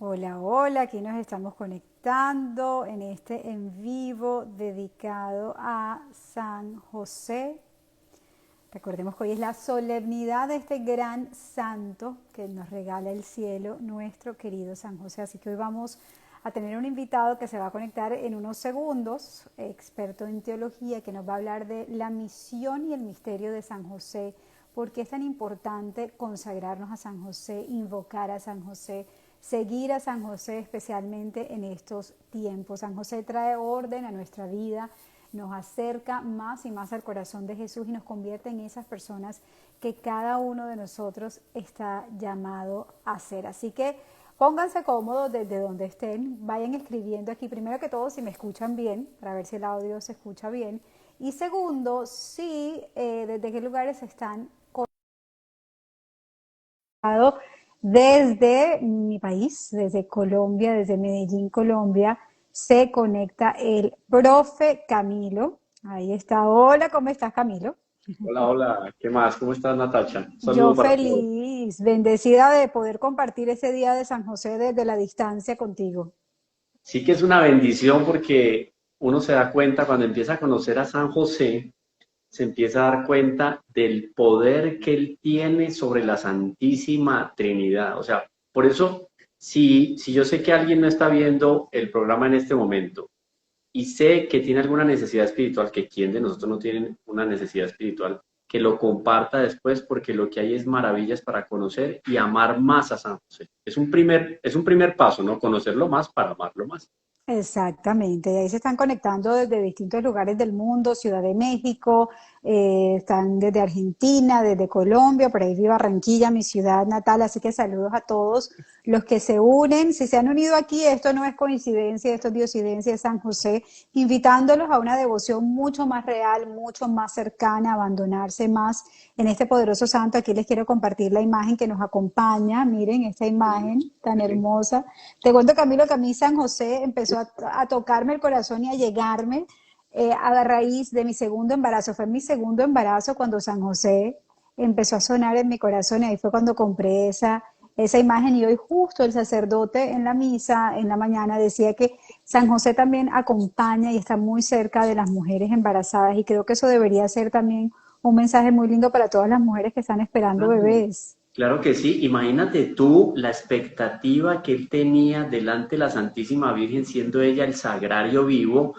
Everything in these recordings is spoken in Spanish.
Hola, hola, aquí nos estamos conectando en este en vivo dedicado a San José. Recordemos que hoy es la solemnidad de este gran santo que nos regala el cielo, nuestro querido San José. Así que hoy vamos a tener un invitado que se va a conectar en unos segundos, experto en teología, que nos va a hablar de la misión y el misterio de San José. ¿Por qué es tan importante consagrarnos a San José, invocar a San José, seguir a San José especialmente en estos tiempos? San José trae orden a nuestra vida, nos acerca más y más al corazón de Jesús y nos convierte en esas personas que cada uno de nosotros está llamado a ser. Así que pónganse cómodos desde donde estén, vayan escribiendo aquí, primero que todo, si me escuchan bien, para ver si el audio se escucha bien, y segundo, si desde qué lugares están desde mi país, desde Colombia, desde Medellín, Colombia, se conecta el profe Camilo. Ahí está. Hola, ¿cómo estás, Camilo? Hola, hola, ¿qué más? ¿Cómo estás, Natacha? Un Yo saludo para todos. feliz, bendecida de poder compartir ese día de San José desde la distancia contigo. Sí que es una bendición porque uno se da cuenta cuando empieza a conocer a San José, se empieza a dar cuenta del poder que él tiene sobre la Santísima Trinidad. O sea, por eso, si yo sé que alguien no está viendo el programa en este momento y sé que tiene alguna necesidad espiritual, que quién de nosotros no tiene una necesidad espiritual, que lo comparta después porque lo que hay es maravillas para conocer y amar más a San José. Es un primer paso, ¿no? Conocerlo más para amarlo más. Exactamente, y ahí se están conectando desde distintos lugares del mundo, Ciudad de México, están desde Argentina, desde Colombia, por ahí vi Barranquilla, mi ciudad natal, así que saludos a todos los que se unen, si se han unido aquí, esto no es coincidencia, esto es diosidencia de San José, invitándolos a una devoción mucho más real, mucho más cercana, abandonarse más en este poderoso santo. Aquí les quiero compartir la imagen que nos acompaña, miren esta imagen tan Sí. hermosa. Te cuento, Camilo, que a mí San José empezó a tocarme el corazón y a llegarme a raíz de mi segundo embarazo. Fue mi segundo embarazo cuando San José empezó a sonar en mi corazón y ahí fue cuando compré esa imagen. Y hoy justo el sacerdote en la misa, en la mañana, decía que San José también acompaña y está muy cerca de las mujeres embarazadas y creo que eso debería ser también un mensaje muy lindo para todas las mujeres que están esperando Claro, bebés. claro que sí. Imagínate tú la expectativa que él tenía delante de la Santísima Virgen, siendo ella el sagrario vivo.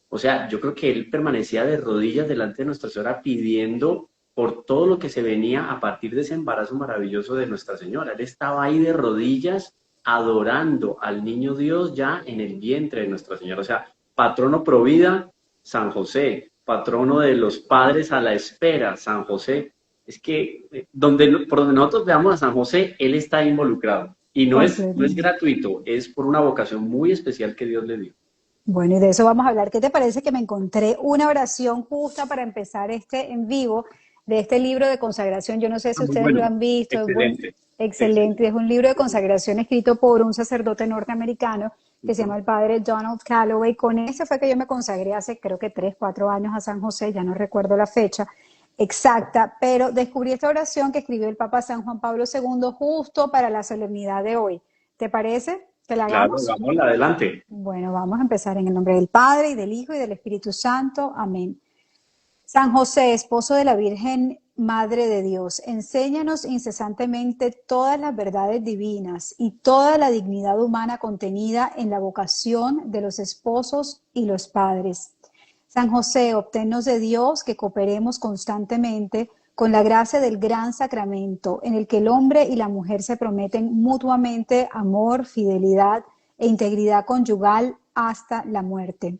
O sea, yo creo que él permanecía de rodillas delante de Nuestra Señora pidiendo por todo lo que se venía a partir de ese embarazo maravilloso de Nuestra Señora. Él estaba ahí de rodillas adorando al niño Dios ya en el vientre de Nuestra Señora. O sea, patrono pro vida, San José, patrono de los padres a la espera, San José. Es que por donde nosotros veamos a San José, él está involucrado. Y no es Completamente. gratuito, es por una vocación muy especial que Dios le dio. Bueno, y de eso vamos a hablar. ¿Qué te parece que me encontré una oración justa para empezar este en vivo de este libro de consagración? Yo no sé Ah, si muy ustedes lo bueno, han visto, es buen, excelente, excelente. excelente. Es un libro de consagración escrito por un sacerdote norteamericano que se Ujú. llama el padre Donald Calloway. Con ese fue que yo me consagré hace creo que 3, 4 años a San José, ya no recuerdo la fecha exacta, pero descubrí esta oración que escribió el Papa San Juan Pablo II justo para la solemnidad de hoy. ¿Te parece que la Claro, hagamos? vamos adelante. Bueno, vamos a empezar en el nombre del Padre y del Hijo y del Espíritu Santo. Amén. San José, esposo de la Virgen Madre de Dios, enséñanos incesantemente todas las verdades divinas y toda la dignidad humana contenida en la vocación de los esposos y los padres. San José, obténnos de Dios que cooperemos constantemente con la gracia del gran sacramento, en el que el hombre y la mujer se prometen mutuamente amor, fidelidad e integridad conyugal hasta la muerte.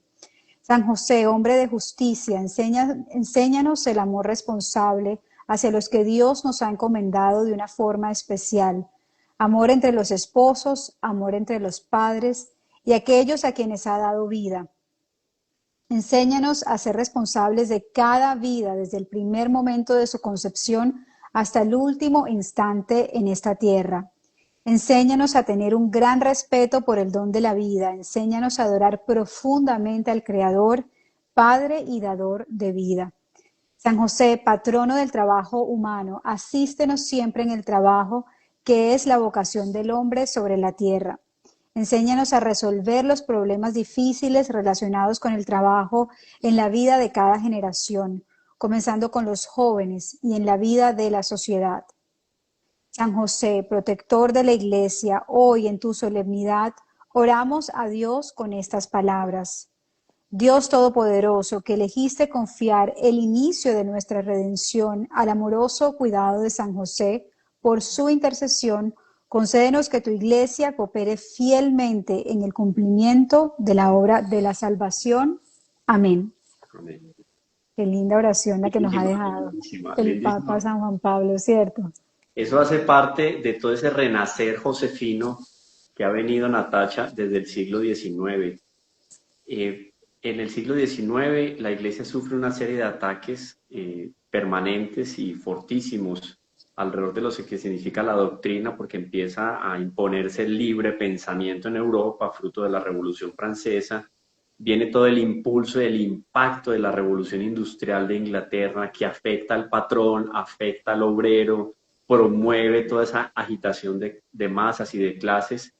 San José, hombre de justicia, enséñanos el amor responsable hacia los que Dios nos ha encomendado de una forma especial. Amor entre los esposos, amor entre los padres y aquellos a quienes ha dado vida. Enséñanos a ser responsables de cada vida desde el primer momento de su concepción hasta el último instante en esta tierra. Enséñanos a tener un gran respeto por el don de la vida. Enséñanos a adorar profundamente al Creador, Padre y Dador de vida. San José, patrono del trabajo humano, asístenos siempre en el trabajo que es la vocación del hombre sobre la tierra. Enséñanos a resolver los problemas difíciles relacionados con el trabajo en la vida de cada generación, comenzando con los jóvenes y en la vida de la sociedad. San José, protector de la Iglesia, hoy en tu solemnidad oramos a Dios con estas palabras. Dios Todopoderoso, que elegiste confiar el inicio de nuestra redención al amoroso cuidado de San José, por su intercesión, concédenos que tu Iglesia coopere fielmente en el cumplimiento de la obra de salvación. Amén. Amén. Qué linda oración la que nos ha Lindísima, dejado lindísima, el Papa lindísima. San Juan Pablo, ¿cierto? Eso hace parte de todo ese renacer josefino que ha venido Natacha desde el siglo XIX. En el siglo XIX la Iglesia sufre una serie de ataques permanentes y fortísimos alrededor de lo que significa la doctrina, porque empieza a imponerse el libre pensamiento en Europa, fruto de la Revolución Francesa. Viene todo el impulso y el impacto de la Revolución Industrial de Inglaterra, que afecta al patrón, afecta al obrero, promueve toda esa agitación de masas y de clases.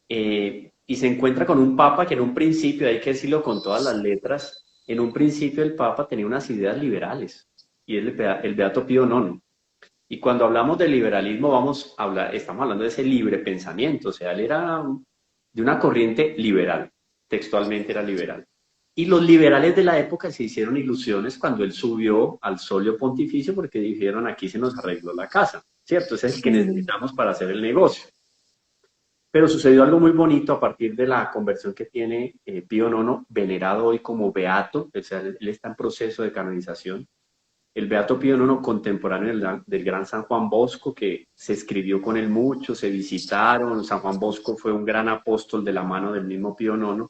Y se encuentra con un papa que en un principio, hay que decirlo con todas las letras, en un principio el papa tenía unas ideas liberales, y es el Beato Pío IX. Y cuando hablamos de liberalismo, estamos hablando de ese libre pensamiento, o sea, él era de una corriente liberal, textualmente era liberal. Y los liberales de la época se hicieron ilusiones cuando él subió al solio pontificio porque dijeron, aquí se nos arregló la casa, ¿cierto? Ese es el que Sí. necesitamos para hacer el negocio. Pero sucedió algo muy bonito a partir de la conversión que tiene Pío IX, venerado hoy como beato, o sea, él está en proceso de canonización. El Beato Pío IX, contemporáneo del gran San Juan Bosco, que se escribió con él mucho, se visitaron. San Juan Bosco fue un gran apóstol de la mano del mismo Pío IX.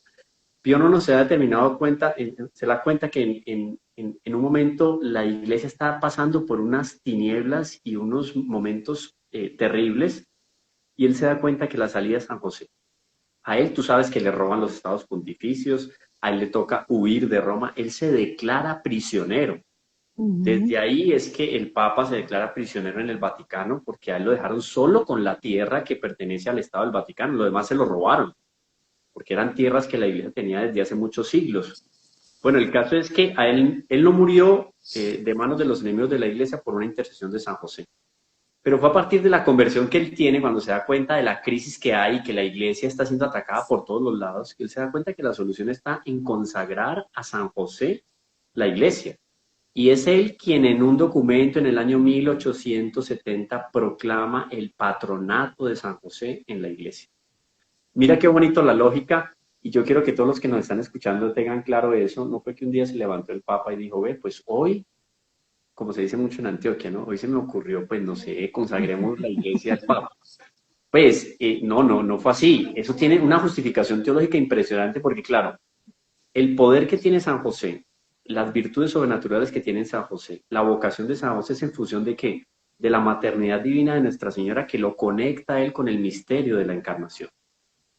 Pío IX se ha determinado cuenta, se da cuenta que en un momento la Iglesia está pasando por unas tinieblas y unos momentos terribles, y él se da cuenta que la salida es San José. A él, tú sabes que le roban los estados pontificios, a él le toca huir de Roma, él se declara prisionero. Ujú. Desde ahí es que el Papa se declara prisionero en el Vaticano, porque a él lo dejaron solo con la tierra que pertenece al Estado del Vaticano, lo demás se lo robaron, porque eran tierras que la Iglesia tenía desde hace muchos siglos. Bueno, el caso es que él no murió de manos de los enemigos de la Iglesia por una intercesión de San José, pero fue a partir de la conversión que él tiene, cuando se da cuenta de la crisis que hay, que la Iglesia está siendo atacada por todos los lados, que él se da cuenta que la solución está en consagrar a San José la Iglesia. Y es él quien en un documento en el año 1870 proclama el patronato de San José en la Iglesia. Mira qué bonito la lógica, y yo quiero que todos los que nos están escuchando tengan claro eso. No fue que un día se levantó el Papa y dijo, ve, pues hoy, como se dice mucho en Antioquia, ¿no? Hoy se me ocurrió, pues no sé, consagremos la Iglesia al Papa. Pues no fue así. Eso tiene una justificación teológica impresionante porque, claro, el poder que tiene San José, las virtudes sobrenaturales que tiene San José, la vocación de San José es en función de qué? De la maternidad divina de Nuestra Señora, que lo conecta a él con el misterio de la encarnación.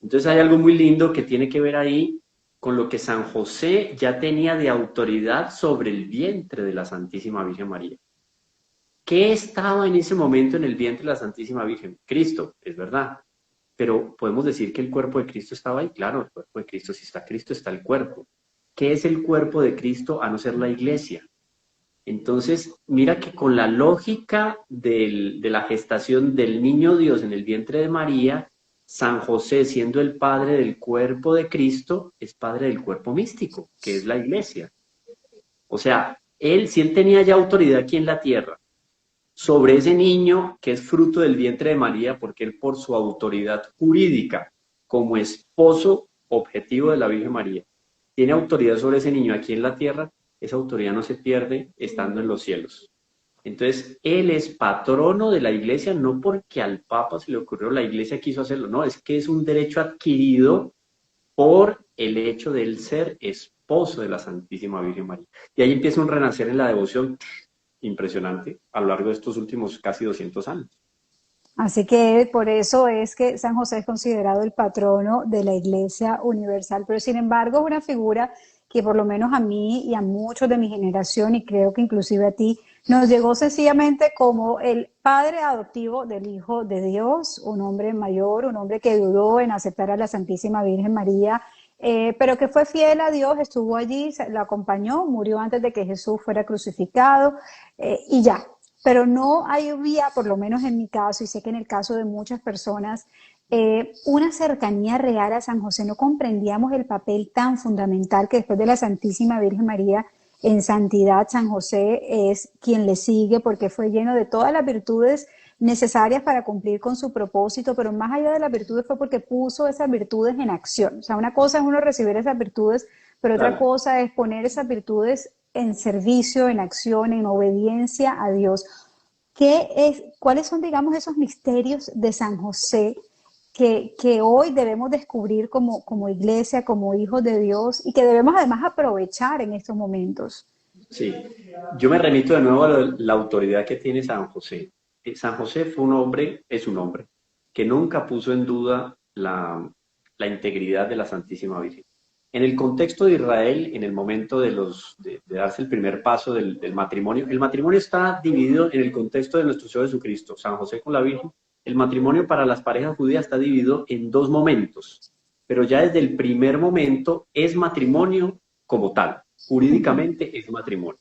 Entonces hay algo muy lindo que tiene que ver ahí con lo que San José ya tenía de autoridad sobre el vientre de la Santísima Virgen María. ¿Qué estaba en ese momento en el vientre de la Santísima Virgen? Cristo, es verdad. Pero podemos decir que el cuerpo de Cristo estaba ahí. Claro, el cuerpo de Cristo, si está Cristo, está el cuerpo. ¿Qué es el cuerpo de Cristo a no ser la iglesia? Entonces, mira que con la lógica de la gestación del niño Dios en el vientre de María, San José, siendo el padre del cuerpo de Cristo, es padre del cuerpo místico, que es la iglesia. O sea, si él tenía ya autoridad aquí en la tierra sobre ese niño que es fruto del vientre de María, porque él por su autoridad jurídica como esposo objetivo de la Virgen María, tiene autoridad sobre ese niño aquí en la tierra, esa autoridad no se pierde estando en los cielos. Entonces, él es patrono de la iglesia, no porque al Papa se le ocurrió, la iglesia quiso hacerlo, no, es que es un derecho adquirido por el hecho de él ser esposo de la Santísima Virgen María. Y ahí empieza un renacer en la devoción impresionante a lo largo de estos últimos casi 200 años. Así que por eso es que San José es considerado el patrono de la Iglesia Universal, pero sin embargo es una figura que por lo menos a mí y a muchos de mi generación, y creo que inclusive a ti, Nos llegó sencillamente como el padre adoptivo del Hijo de Dios, un hombre mayor, un hombre que dudó en aceptar a la Santísima Virgen María, pero que fue fiel a Dios, estuvo allí, la acompañó, murió antes de que Jesús fuera crucificado y ya. Pero no había, por lo menos en mi caso, y sé que en el caso de muchas personas, una cercanía real a San José. No comprendíamos el papel tan fundamental que después de la Santísima Virgen María en santidad, San José es quien le sigue porque fue lleno de todas las virtudes necesarias para cumplir con su propósito, pero más allá de las virtudes fue porque puso esas virtudes en acción. O sea, una cosa es uno recibir esas virtudes, pero otra Claro. cosa es poner esas virtudes en servicio, en acción, en obediencia a Dios. ¿Cuáles son, digamos, esos misterios de San José que hoy debemos descubrir como iglesia, como hijos de Dios y que debemos además aprovechar en estos momentos? Sí, yo me remito de nuevo a la autoridad que tiene San José. San José fue un hombre, es un hombre, que nunca puso en duda la integridad de la Santísima Virgen. En el contexto de Israel, en el momento de darse el primer paso del matrimonio, el matrimonio está dividido en el contexto de nuestro Señor Jesucristo, San José con la Virgen. El matrimonio para las parejas judías está dividido en dos momentos, pero ya desde el primer momento es matrimonio como tal, jurídicamente es matrimonio.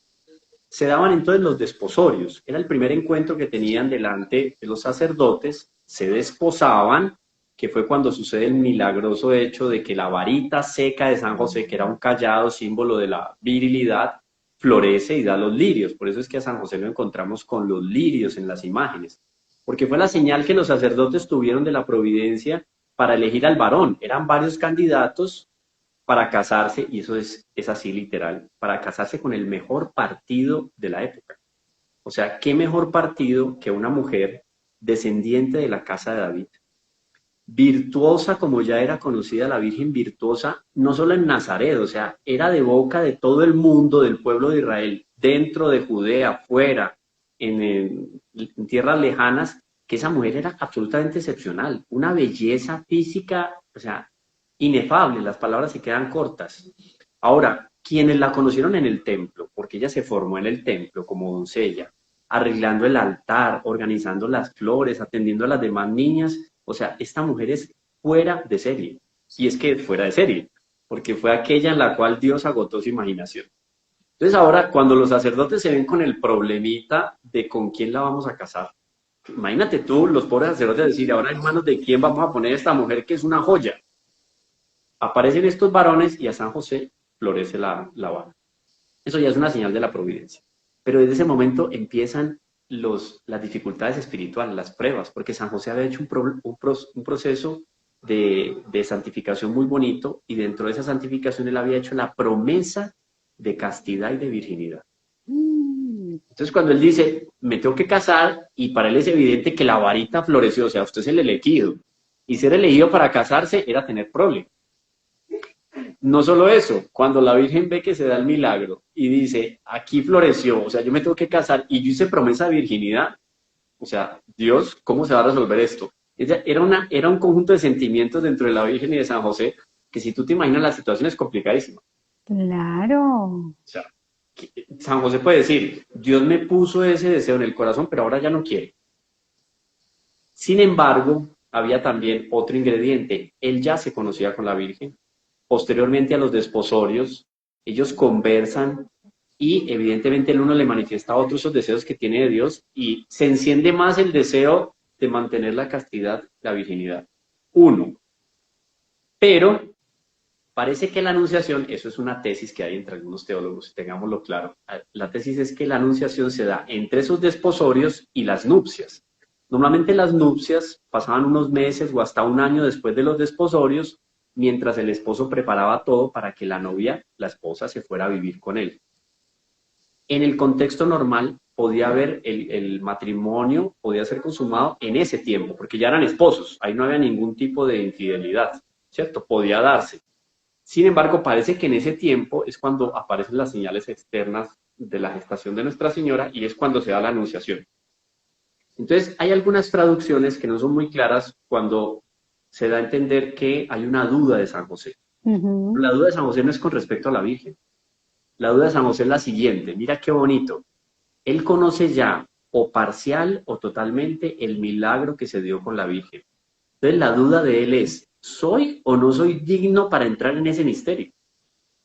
Se daban entonces los desposorios, era el primer encuentro que tenían delante de los sacerdotes, se desposaban, que fue cuando sucede el milagroso hecho de que la varita seca de San José, que era un cayado símbolo de la virilidad, florece y da los lirios. Por eso es que a San José lo encontramos con los lirios en las imágenes, porque fue la señal que los sacerdotes tuvieron de la providencia para elegir al varón. Eran varios candidatos para casarse, y eso es así literal, para casarse con el mejor partido de la época. O sea, ¿qué mejor partido que una mujer descendiente de la casa de David? Virtuosa como ya era conocida la Virgen, virtuosa no solo en Nazaret, o sea, era de boca de todo el mundo, del pueblo de Israel, dentro de Judea, fuera, en tierras lejanas, que esa mujer era absolutamente excepcional, una belleza física, o sea, inefable, las palabras se quedan cortas. Ahora, quienes la conocieron en el templo, porque ella se formó en el templo como doncella, arreglando el altar, organizando las flores, atendiendo a las demás niñas, o sea, esta mujer es fuera de serie. Y es que es fuera de serie, porque fue aquella en la cual Dios agotó su imaginación. Entonces ahora, cuando los sacerdotes se ven con el problemita de con quién la vamos a casar, imagínate tú, los pobres sacerdotes, decir, ahora en manos de quién vamos a poner esta mujer que es una joya. Aparecen estos varones y a San José florece la vara. Eso ya es una señal de la providencia. Pero desde ese momento empiezan las dificultades espirituales, las pruebas, porque San José había hecho un proceso de santificación muy bonito, y dentro de esa santificación él había hecho la promesa de castidad y de virginidad. Entonces cuando él dice, me tengo que casar, y para él es evidente que la varita floreció, o sea, usted es el elegido, y ser elegido para casarse era tener prole. No solo eso, cuando la Virgen ve que se da el milagro y dice, aquí floreció, o sea, yo me tengo que casar y yo hice promesa de virginidad, o sea, Dios, ¿cómo se va a resolver esto? Era un conjunto de sentimientos dentro de la Virgen y de San José, que si tú te imaginas la situación es complicadísima. Claro. O sea, San José puede decir, Dios me puso ese deseo en el corazón, pero ahora ya no quiere. Sin embargo, había también otro ingrediente, él ya se conocía con la Virgen. Posteriormente a los desposorios, ellos conversan y evidentemente el uno le manifiesta a otro esos deseos que tiene de Dios, y se enciende más el deseo de mantener la castidad, la virginidad. Uno. Pero parece que la anunciación, eso es una tesis que hay entre algunos teólogos, tengámoslo claro, la tesis es que la anunciación se da entre esos desposorios y las nupcias. Normalmente las nupcias pasaban unos meses o hasta un año después de los desposorios, mientras el esposo preparaba todo para que la novia, la esposa, se fuera a vivir con él. En el contexto normal, podía haber el matrimonio, podía ser consumado en ese tiempo, porque ya eran esposos, ahí no había ningún tipo de infidelidad, ¿cierto? Podía darse. Sin embargo, parece que en ese tiempo es cuando aparecen las señales externas de la gestación de Nuestra Señora, y es cuando se da la anunciación. Entonces, hay algunas traducciones que no son muy claras cuando se da a entender que hay una duda de San José. La duda de San José no es con respecto a la Virgen. La duda de San José es la siguiente. Mira qué bonito. Él conoce ya o parcial o totalmente el milagro que se dio con la Virgen. Entonces la duda de él es, ¿soy o no soy digno para entrar en ese misterio?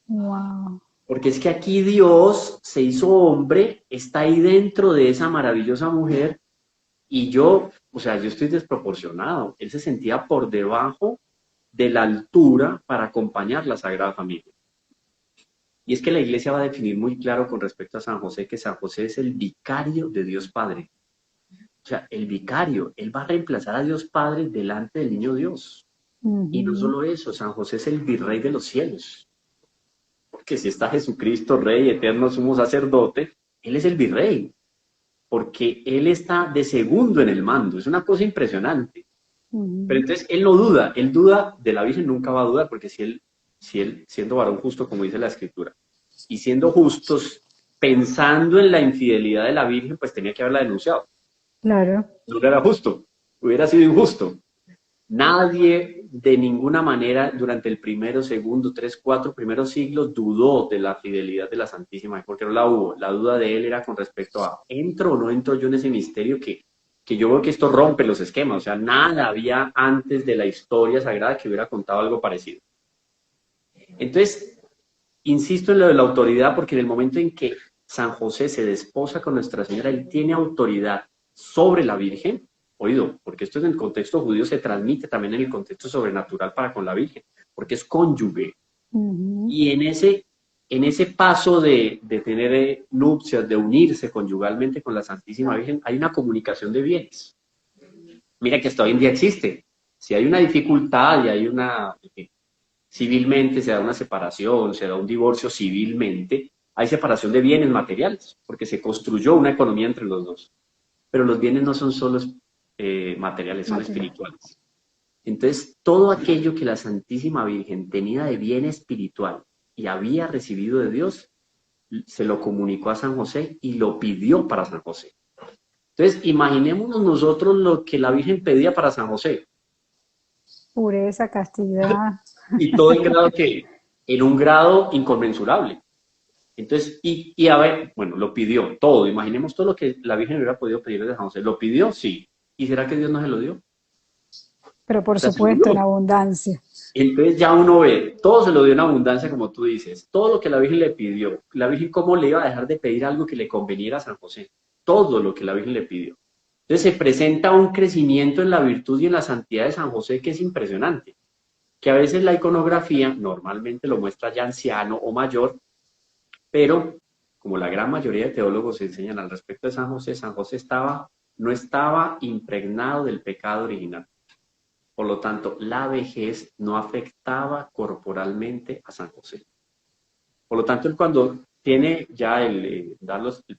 Wow. Porque es que aquí Dios se hizo hombre, está ahí dentro de esa maravillosa mujer y yo, o sea, yo estoy desproporcionado. Él se sentía por debajo de la altura para acompañar la Sagrada Familia. Y es que la iglesia va a definir muy claro con respecto a San José que San José es el vicario de Dios Padre. O sea, el vicario, él va a reemplazar a Dios Padre delante del niño Dios. Y no Ujú. solo eso, San José es el virrey de los cielos. Porque si está Jesucristo, Rey, eterno, sumo sacerdote, él es el virrey. Porque él está de segundo en el mando. Es una cosa impresionante. Pero Ujú. entonces él no duda, él duda de la Virgen, nunca va a dudar, porque si él siendo varón justo, como dice la Escritura, y siendo justos, pensando en la infidelidad de la Virgen, pues tenía que haberla denunciado. Claro. No era justo, hubiera sido injusto. Nadie de ninguna manera durante el primero, segundo, tres, cuatro primeros siglos dudó de la fidelidad de la Santísima, porque no la hubo. La duda de él era con respecto a, ¿entro o no entro yo en ese misterio que yo veo que esto rompe los esquemas? O sea, nada había antes de la historia sagrada que hubiera contado algo parecido. Entonces, insisto en lo de la autoridad, porque en el momento en que San José se desposa con Nuestra Señora, él tiene autoridad sobre la Virgen, oído, porque esto en el contexto judío se transmite también en el contexto sobrenatural para con la Virgen, porque es cónyuge. Ujú. Y en ese paso de tener nupcias, de unirse conyugalmente con la Santísima Virgen, hay una comunicación de bienes. Mira que hasta hoy en día existe. Si hay una dificultad y hay una, civilmente se da una separación, se da un divorcio civilmente, hay separación de bienes materiales, porque se construyó una economía entre los dos. Pero los bienes no son solo materiales, son Material. espirituales. Entonces, todo aquello que la Santísima Virgen tenía de bien espiritual y había recibido de Dios, se lo comunicó a San José y lo pidió para San José. Entonces, imaginémonos nosotros lo que la Virgen pedía para San José. Pureza, castidad. Y todo en un grado inconmensurable. Entonces, y a ver, bueno, lo pidió todo. Imaginemos todo lo que la Virgen hubiera podido pedir de San José. ¿Lo pidió? Sí. ¿Y será que Dios no se lo dio? Pero por O sea, se lo supuesto, en dio. abundancia. Entonces ya uno ve, todo se lo dio en abundancia, como tú dices. Todo lo que la Virgen le pidió. La Virgen, ¿cómo le iba a dejar de pedir algo que le conveniera a San José? Todo lo que la Virgen le pidió. Entonces se presenta un crecimiento en la virtud y en la santidad de San José que es impresionante. Que a veces la iconografía normalmente lo muestra ya anciano o mayor, pero como la gran mayoría de teólogos enseñan al respecto de San José no estaba impregnado del pecado original. Por lo tanto, la vejez no afectaba corporalmente a San José. Por lo tanto, él cuando tiene ya el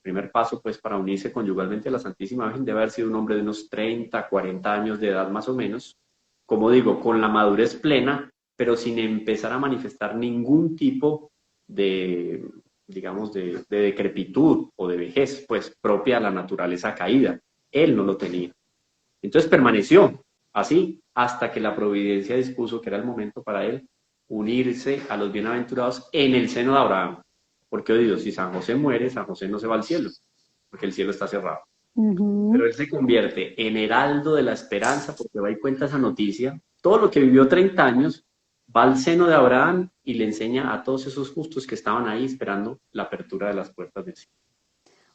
primer paso pues, para unirse conyugalmente a la Santísima Virgen, debe haber sido un hombre de unos 30, 40 años de edad más o menos, como digo, con la madurez plena, pero sin empezar a manifestar ningún tipo de, digamos, de decrepitud o de vejez, pues propia a la naturaleza caída. Él no lo tenía. Entonces permaneció así hasta que la providencia dispuso que era el momento para él unirse a los bienaventurados en el seno de Abraham. Porque, oído, si San José muere, San José no se va al cielo, porque el cielo está cerrado. Pero Ujú. él se convierte en heraldo de la esperanza porque va y cuenta esa noticia. Todo lo que vivió 30 años va al seno de Abraham y le enseña a todos esos justos que estaban ahí esperando la apertura de las puertas del cielo.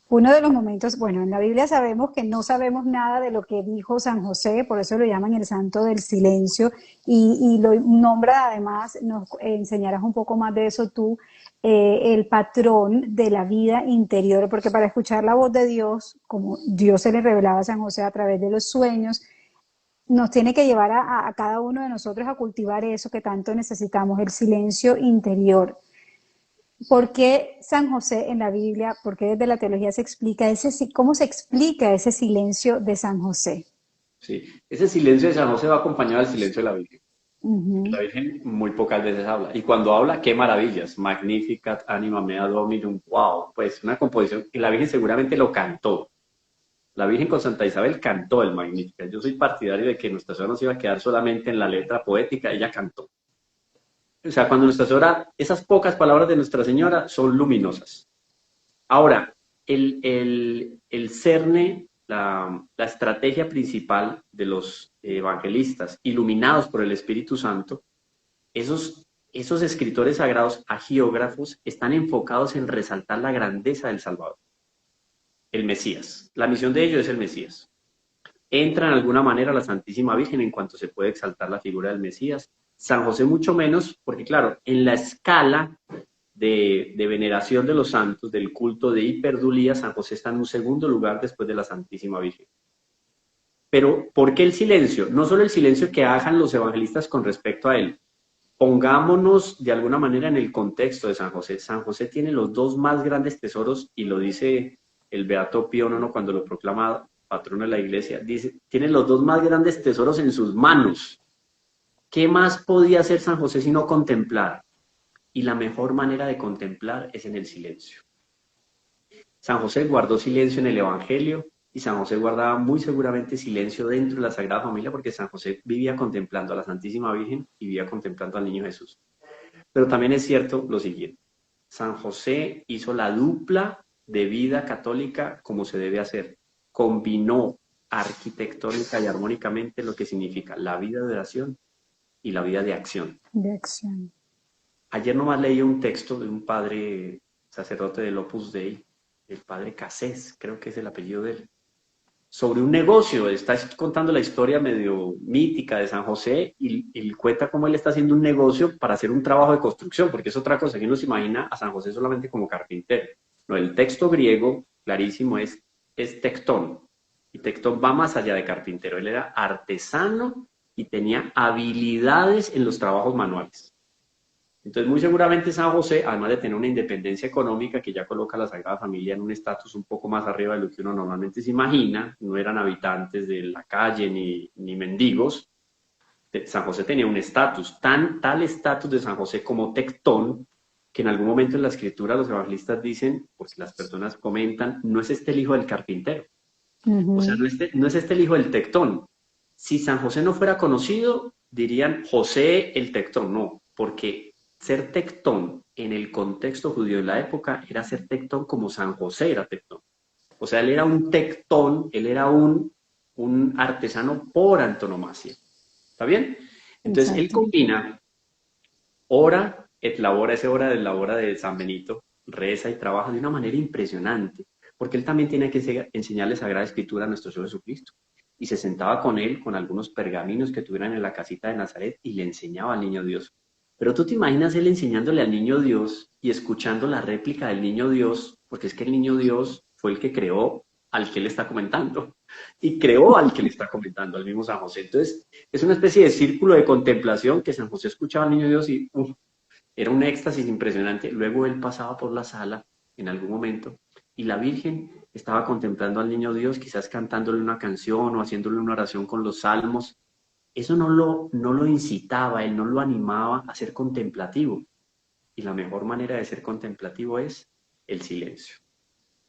Uno de los momentos, bueno, en la Biblia sabemos que no sabemos nada de lo que dijo San José, por eso lo llaman el santo del silencio, y lo nombra además, nos enseñarás un poco más de eso tú, el patrón de la vida interior, porque para escuchar la voz de Dios, como Dios se le revelaba a San José a través de los sueños, nos tiene que llevar a cada uno de nosotros a cultivar eso que tanto necesitamos, el silencio interior. ¿Por qué San José en la Biblia, por qué desde la teología se explica cómo se explica ese silencio de San José? Sí. Ese silencio de San José va acompañado del silencio de la Virgen. Ujú. La Virgen muy pocas veces habla. Y cuando habla, qué maravillas. Magnificat anima mea dominum. Wow, pues una composición. Y la Virgen seguramente lo cantó. La Virgen con Santa Isabel cantó el Magnificat. Yo soy partidario de que Nuestra Señora no se iba a quedar solamente en la letra poética, ella cantó. O sea, cuando Nuestra Señora, esas pocas palabras de Nuestra Señora son luminosas. Ahora, el cerne, la estrategia principal de los evangelistas, iluminados por el Espíritu Santo, esos escritores sagrados, agiógrafos, están enfocados en resaltar la grandeza del Salvador, el Mesías. La misión de ellos es el Mesías. Entra en alguna manera la Santísima Virgen en cuanto se puede exaltar la figura del Mesías. San José mucho menos, porque claro, en la escala de veneración de los santos, del culto de hiperdulía, San José está en un segundo lugar después de la Santísima Virgen. Pero, ¿por qué el silencio? No solo el silencio que hagan los evangelistas con respecto a él. Pongámonos de alguna manera en el contexto de San José. San José tiene los dos más grandes tesoros, y lo dice el Beato Pío IX cuando lo proclama patrono de la Iglesia. Dice, tiene los dos más grandes tesoros en sus manos. ¿Qué más podía hacer San José sino contemplar? Y la mejor manera de contemplar es en el silencio. San José guardó silencio en el Evangelio, y San José guardaba muy seguramente silencio dentro de la Sagrada Familia, porque San José vivía contemplando a la Santísima Virgen y vivía contemplando al Niño Jesús. Pero también es cierto lo siguiente: San José hizo la dupla de vida católica como se debe hacer. Combinó arquitectónica y armónicamente lo que significa la vida de oración y la vida de acción. De acción. Ayer nomás leí un texto de un padre sacerdote del Opus Dei, el padre Casés, creo que es el apellido de él, sobre un negocio. Está contando la historia medio mítica de San José, y cuenta cómo él está haciendo un negocio para hacer un trabajo de construcción, porque es otra cosa, que uno se imagina a San José solamente como carpintero. No, el texto griego, clarísimo, es tectón, y tectón va más allá de carpintero. Él era artesano y tenía habilidades en los trabajos manuales. Entonces, muy seguramente San José, además de tener una independencia económica que ya coloca a la Sagrada Familia en un estatus un poco más arriba de lo que uno normalmente se imagina, no eran habitantes de la calle ni mendigos. San José tenía un estatus, tal estatus de San José como tectón, que en algún momento en la escritura los evangelistas dicen, pues las personas comentan, no es este el hijo del carpintero. O sea, no es este el hijo del tectón. Si San José no fuera conocido, dirían José el tectón, no, porque ser tectón en el contexto judío de la época era ser tectón como San José era tectón. O sea, él era un tectón, él era un artesano por antonomasia. ¿Está bien? Entonces, Exacto. él combina ora et labora, esa hora de la hora de San Benito, reza y trabaja de una manera impresionante, porque él también tiene que enseñarle Sagrada Escritura a nuestro Señor Jesucristo. Y se sentaba con él, con algunos pergaminos que tuvieran en la casita de Nazaret, y le enseñaba al niño Dios. Pero tú te imaginas él enseñándole al niño Dios y escuchando la réplica del niño Dios, porque es que el niño Dios fue el que creó al que le está comentando, y creó al que le está comentando, al mismo San José. Entonces, es una especie de círculo de contemplación que San José escuchaba al niño Dios y era un éxtasis impresionante. Luego él pasaba por la sala en algún momento y la Virgen estaba contemplando al niño Dios, quizás cantándole una canción o haciéndole una oración con los salmos. Eso no lo incitaba, él no lo animaba a ser contemplativo. Y la mejor manera de ser contemplativo es el silencio.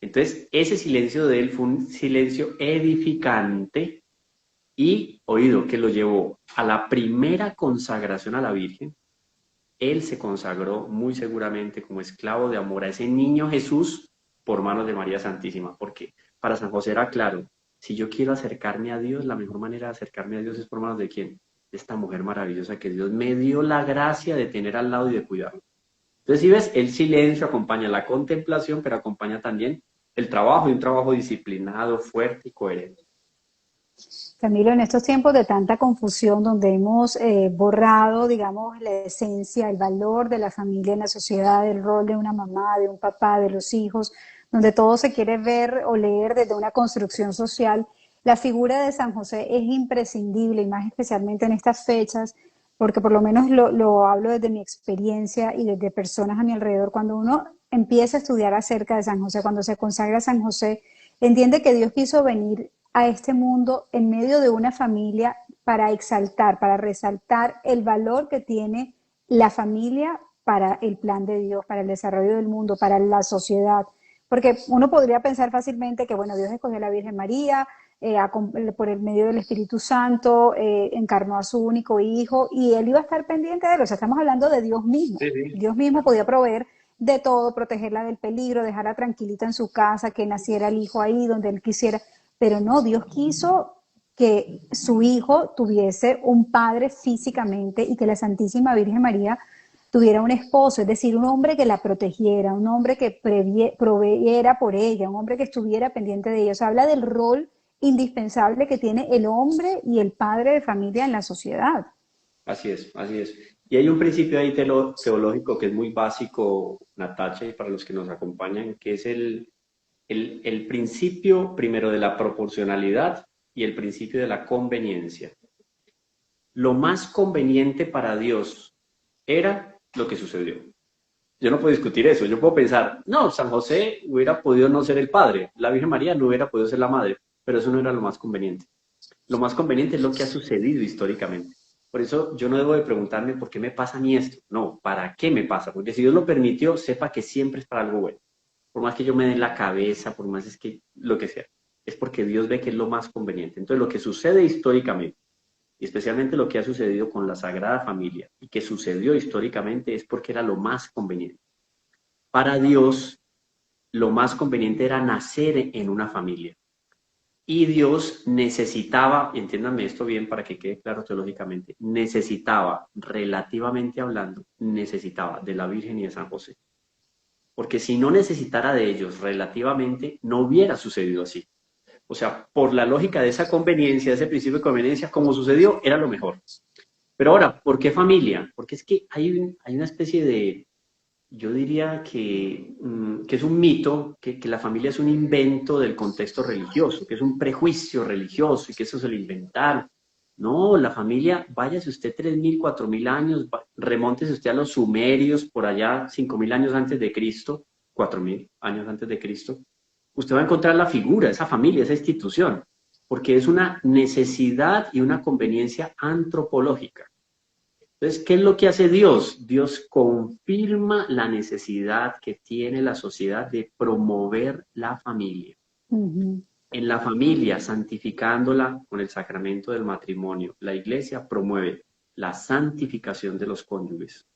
Entonces, ese silencio de él fue un silencio edificante y, oído, que lo llevó a la primera consagración a la Virgen. Él se consagró muy seguramente como esclavo de amor a ese niño Jesús por manos de María Santísima, porque para San José era claro, si yo quiero acercarme a Dios, la mejor manera de acercarme a Dios es por manos de quién, de esta mujer maravillosa que Dios me dio la gracia de tener al lado y de cuidarlo. Entonces, si ves, el silencio acompaña la contemplación, pero acompaña también el trabajo, y un trabajo disciplinado, fuerte y coherente. Camilo, en estos tiempos de tanta confusión, donde hemos borrado, digamos, la esencia, el valor de la familia en la sociedad, el rol de una mamá, de un papá, de los hijos, donde todo se quiere ver o leer desde una construcción social, la figura de San José es imprescindible, y más especialmente en estas fechas, porque por lo menos lo hablo desde mi experiencia y desde personas a mi alrededor. Cuando uno empieza a estudiar acerca de San José, cuando se consagra a San José, entiende que Dios quiso venir a este mundo en medio de una familia para exaltar, para resaltar el valor que tiene la familia para el plan de Dios, para el desarrollo del mundo, para la sociedad. Porque uno podría pensar fácilmente que, bueno, Dios escogió a la Virgen María, por el medio del Espíritu Santo, encarnó a su único hijo y él iba a estar pendiente de él. O sea, estamos hablando de Dios mismo. Sí, sí. Dios mismo podía proveer de todo, protegerla del peligro, dejarla tranquilita en su casa, que naciera el hijo ahí donde él quisiera. Pero no, Dios quiso que su hijo tuviese un padre físicamente y que la Santísima Virgen María tuviera un esposo, es decir, un hombre que la protegiera, un hombre que proveyera por ella, un hombre que estuviera pendiente de ella. O sea, habla del rol indispensable que tiene el hombre y el padre de familia en la sociedad. Así es, así es. Y hay un principio ahí teológico que es muy básico, Natacha, y para los que nos acompañan, que es el principio primero de la proporcionalidad y el principio de la conveniencia. Lo más conveniente para Dios era lo que sucedió. Yo no puedo discutir eso. Yo puedo pensar, no, San José hubiera podido no ser el padre, la Virgen María no hubiera podido ser la madre, pero eso no era lo más conveniente. Lo más conveniente es lo que ha sucedido históricamente. Por eso yo no debo de preguntarme por qué me pasa a mí esto. No, ¿para qué me pasa? Porque si Dios lo permitió, sepa que siempre es para algo bueno. Por más que yo me dé la cabeza, por más es que lo que sea, es porque Dios ve que es lo más conveniente. Entonces, lo que sucede históricamente, y especialmente lo que ha sucedido con la Sagrada Familia, y que sucedió históricamente, es porque era lo más conveniente. Para Dios, lo más conveniente era nacer en una familia. Y Dios necesitaba, entiéndanme esto bien para que quede claro teológicamente, necesitaba, relativamente hablando, necesitaba de la Virgen y de San José. Porque si no necesitara de ellos relativamente, no hubiera sucedido así. O sea, por la lógica de esa conveniencia, de ese principio de conveniencia, como sucedió, era lo mejor. Pero ahora, ¿por qué familia? Porque es que hay una especie de, yo diría que es un mito, que la familia es un invento del contexto religioso, que es un prejuicio religioso y que eso se lo inventaron. No, la familia, váyase usted 3.000, 4.000 años, remóntese usted a los sumerios por allá 5.000 años antes de Cristo, 4.000 años antes de Cristo. Usted va a encontrar la figura, esa familia, esa institución, porque es una necesidad y una conveniencia antropológica. Entonces, ¿qué es lo que hace Dios? Dios confirma la necesidad que tiene la sociedad de promover la familia. Ujú. En la familia, santificándola con el sacramento del matrimonio, la Iglesia promueve la santificación de los cónyuges,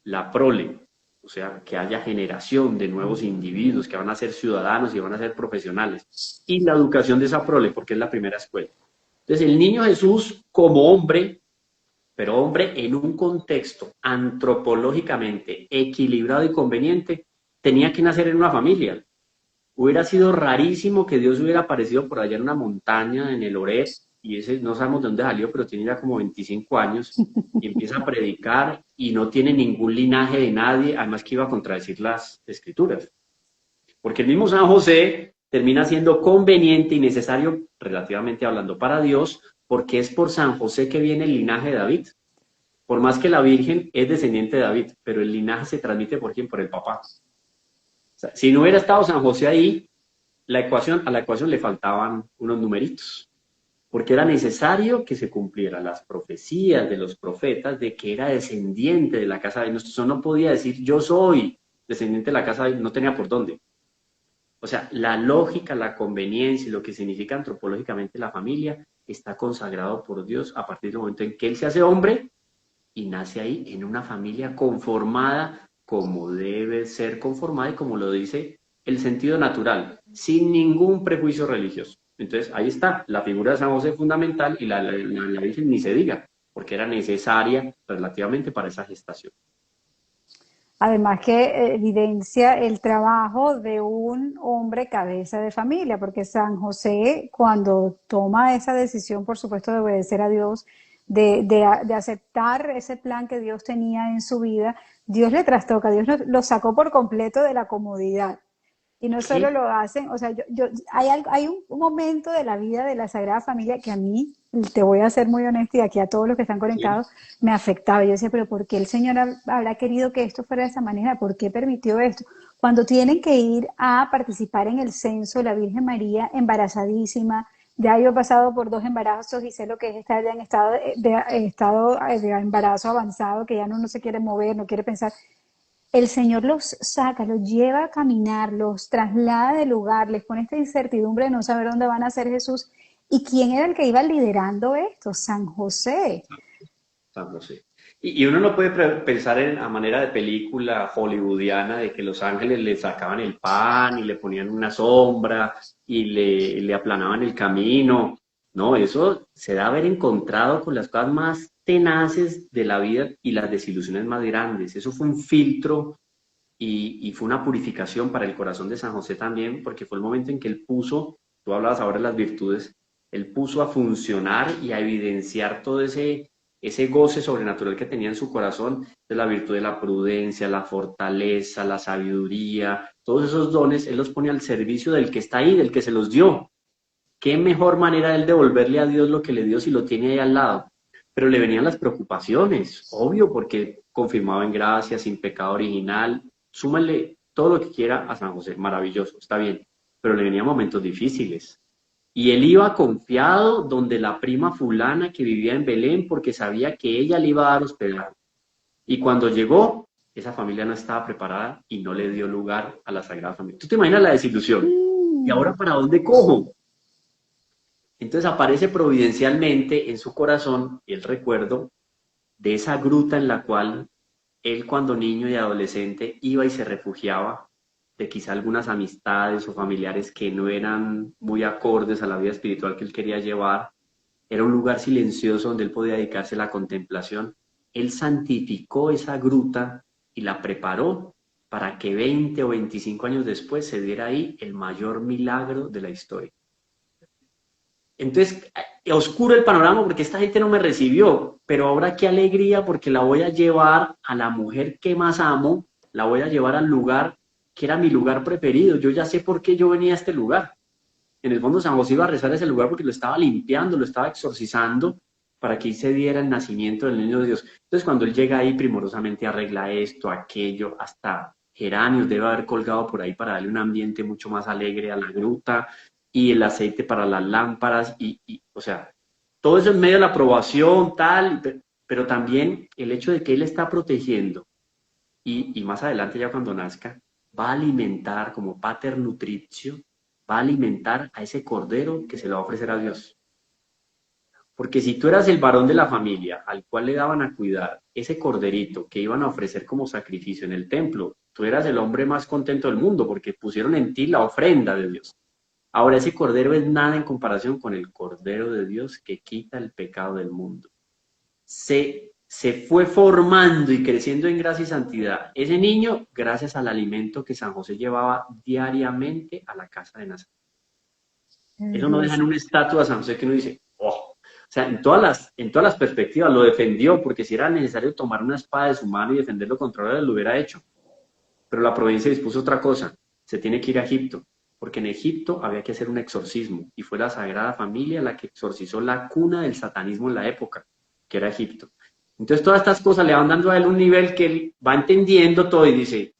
la prole, o sea, que haya generación de nuevos individuos que van a ser ciudadanos y van a ser profesionales, y la educación de esa prole, porque es la primera escuela. Entonces, el niño Jesús, como hombre, pero hombre en un contexto antropológicamente equilibrado y conveniente, tenía que nacer en una familia. Hubiera sido rarísimo que Dios hubiera aparecido por allá en una montaña, en el Oreb, y ese no sabemos de dónde salió, pero tiene ya como 25 años, y empieza a predicar y no tiene ningún linaje de nadie, además que iba a contradecir las escrituras. Porque el mismo San José termina siendo conveniente y necesario, relativamente hablando, para Dios, porque es por San José que viene el linaje de David. Por más que la Virgen es descendiente de David, pero el linaje se transmite por quién, por el papá. O sea, si no hubiera estado San José ahí, a la ecuación le faltaban unos numeritos, porque era necesario que se cumplieran las profecías de los profetas de que era descendiente de la casa de David. Eso no podía decir yo soy descendiente de la casa de David, no tenía por dónde. O sea, la lógica, la conveniencia y lo que significa antropológicamente la familia está consagrado por Dios a partir del momento en que Él se hace hombre y nace ahí en una familia conformada como debe ser conformada y como lo dice el sentido natural, sin ningún prejuicio religioso. Entonces, ahí está, la figura de San José es fundamental y la Virgen ni se diga, porque era necesaria relativamente para esa gestación. Además que evidencia el trabajo de un hombre cabeza de familia, porque San José, cuando toma esa decisión, por supuesto, de obedecer a Dios, de aceptar ese plan que Dios tenía en su vida, Dios le trastoca, Dios lo sacó por completo de la comodidad. Y no solo ¿Qué? lo hacen, o sea, hay un momento de la vida de la Sagrada Familia que a mí, te voy a ser muy honesta y aquí a todos los que están Sí. conectados, me afectaba. Yo decía, pero ¿por qué el Señor habrá querido que esto fuera de esa manera? ¿Por qué permitió esto? Cuando tienen que ir a participar en el censo, la Virgen María embarazadísima, ya yo he pasado por 2 embarazos y sé lo que es estar ya en estado de embarazo avanzado, que ya no se quiere mover, no quiere pensar. El Señor los saca, los lleva a caminar, los traslada del lugar, les pone esta incertidumbre de no saber dónde van a ser Jesús. ¿Y quién era el que iba liderando esto? San José. San José. Y uno no puede pensar a manera de película hollywoodiana de que los ángeles le sacaban el pan y le ponían una sombra y le aplanaban el camino. No, eso se da haber encontrado con las cosas más tenaces de la vida y las desilusiones más grandes. Eso fue un filtro y fue una purificación para el corazón de San José también, porque fue el momento en que él puso, tú hablabas ahora de las virtudes, él puso a funcionar y a evidenciar todo ese goce sobrenatural que tenía en su corazón, de la virtud de la prudencia, la fortaleza, la sabiduría, todos esos dones, él los pone al servicio del que está ahí, del que se los dio. ¿Qué mejor manera de él devolverle a Dios lo que le dio si lo tiene ahí al lado? Pero le venían las preocupaciones, obvio, porque confirmado en gracia, sin pecado original, súmale todo lo que quiera a San José, maravilloso, está bien, pero le venían momentos difíciles. Y él iba confiado donde la prima fulana que vivía en Belén porque sabía que ella le iba a dar hospedaje. Y cuando llegó, esa familia no estaba preparada y no le dio lugar a la Sagrada Familia. ¿Tú te imaginas la desilusión? ¿Y Mm. ahora para dónde cojo? Entonces aparece providencialmente en su corazón el recuerdo de esa gruta en la cual él cuando niño y adolescente iba y se refugiaba de quizá algunas amistades o familiares que no eran muy acordes a la vida espiritual que él quería llevar. Era un lugar silencioso donde él podía dedicarse a la contemplación. Él santificó esa gruta y la preparó para que 20 o 25 años después se diera ahí el mayor milagro de la historia. Entonces, oscuro el panorama porque esta gente no me recibió, pero ahora qué alegría porque la voy a llevar a la mujer que más amo, la voy a llevar al lugar que era mi lugar preferido. Yo ya sé por qué yo venía a este lugar. En el fondo San José iba a rezar ese lugar porque lo estaba limpiando, lo estaba exorcizando para que ahí se diera el nacimiento del niño de Dios. Entonces cuando él llega ahí primorosamente arregla esto, aquello, hasta geranios debe haber colgado por ahí para darle un ambiente mucho más alegre a la gruta y el aceite para las lámparas o sea, todo eso en medio de la aprobación, tal, pero también el hecho de que él está protegiendo y más adelante ya cuando nazca, va a alimentar como pater nutritio, va a alimentar a ese cordero que se lo va a ofrecer a Dios. Porque si tú eras el varón de la familia al cual le daban a cuidar ese corderito que iban a ofrecer como sacrificio en el templo, tú eras el hombre más contento del mundo porque pusieron en ti la ofrenda de Dios. Ahora ese cordero es nada en comparación con el cordero de Dios que quita el pecado del mundo. Se fue formando y creciendo en gracia y santidad ese niño gracias al alimento que San José llevaba diariamente a la casa de Nazaret. Qué Eso no deja en belleza. una estatua de San José que uno dice, oh, o sea, en todas las perspectivas lo defendió, porque si era necesario tomar una espada de su mano y defenderlo contra él, lo hubiera hecho. Pero la providencia dispuso otra cosa, se tiene que ir a Egipto, porque en Egipto había que hacer un exorcismo, y fue la Sagrada Familia la que exorcizó la cuna del satanismo en la época, que era Egipto. Entonces todas estas cosas le van dando a él un nivel que él va entendiendo todo y dice,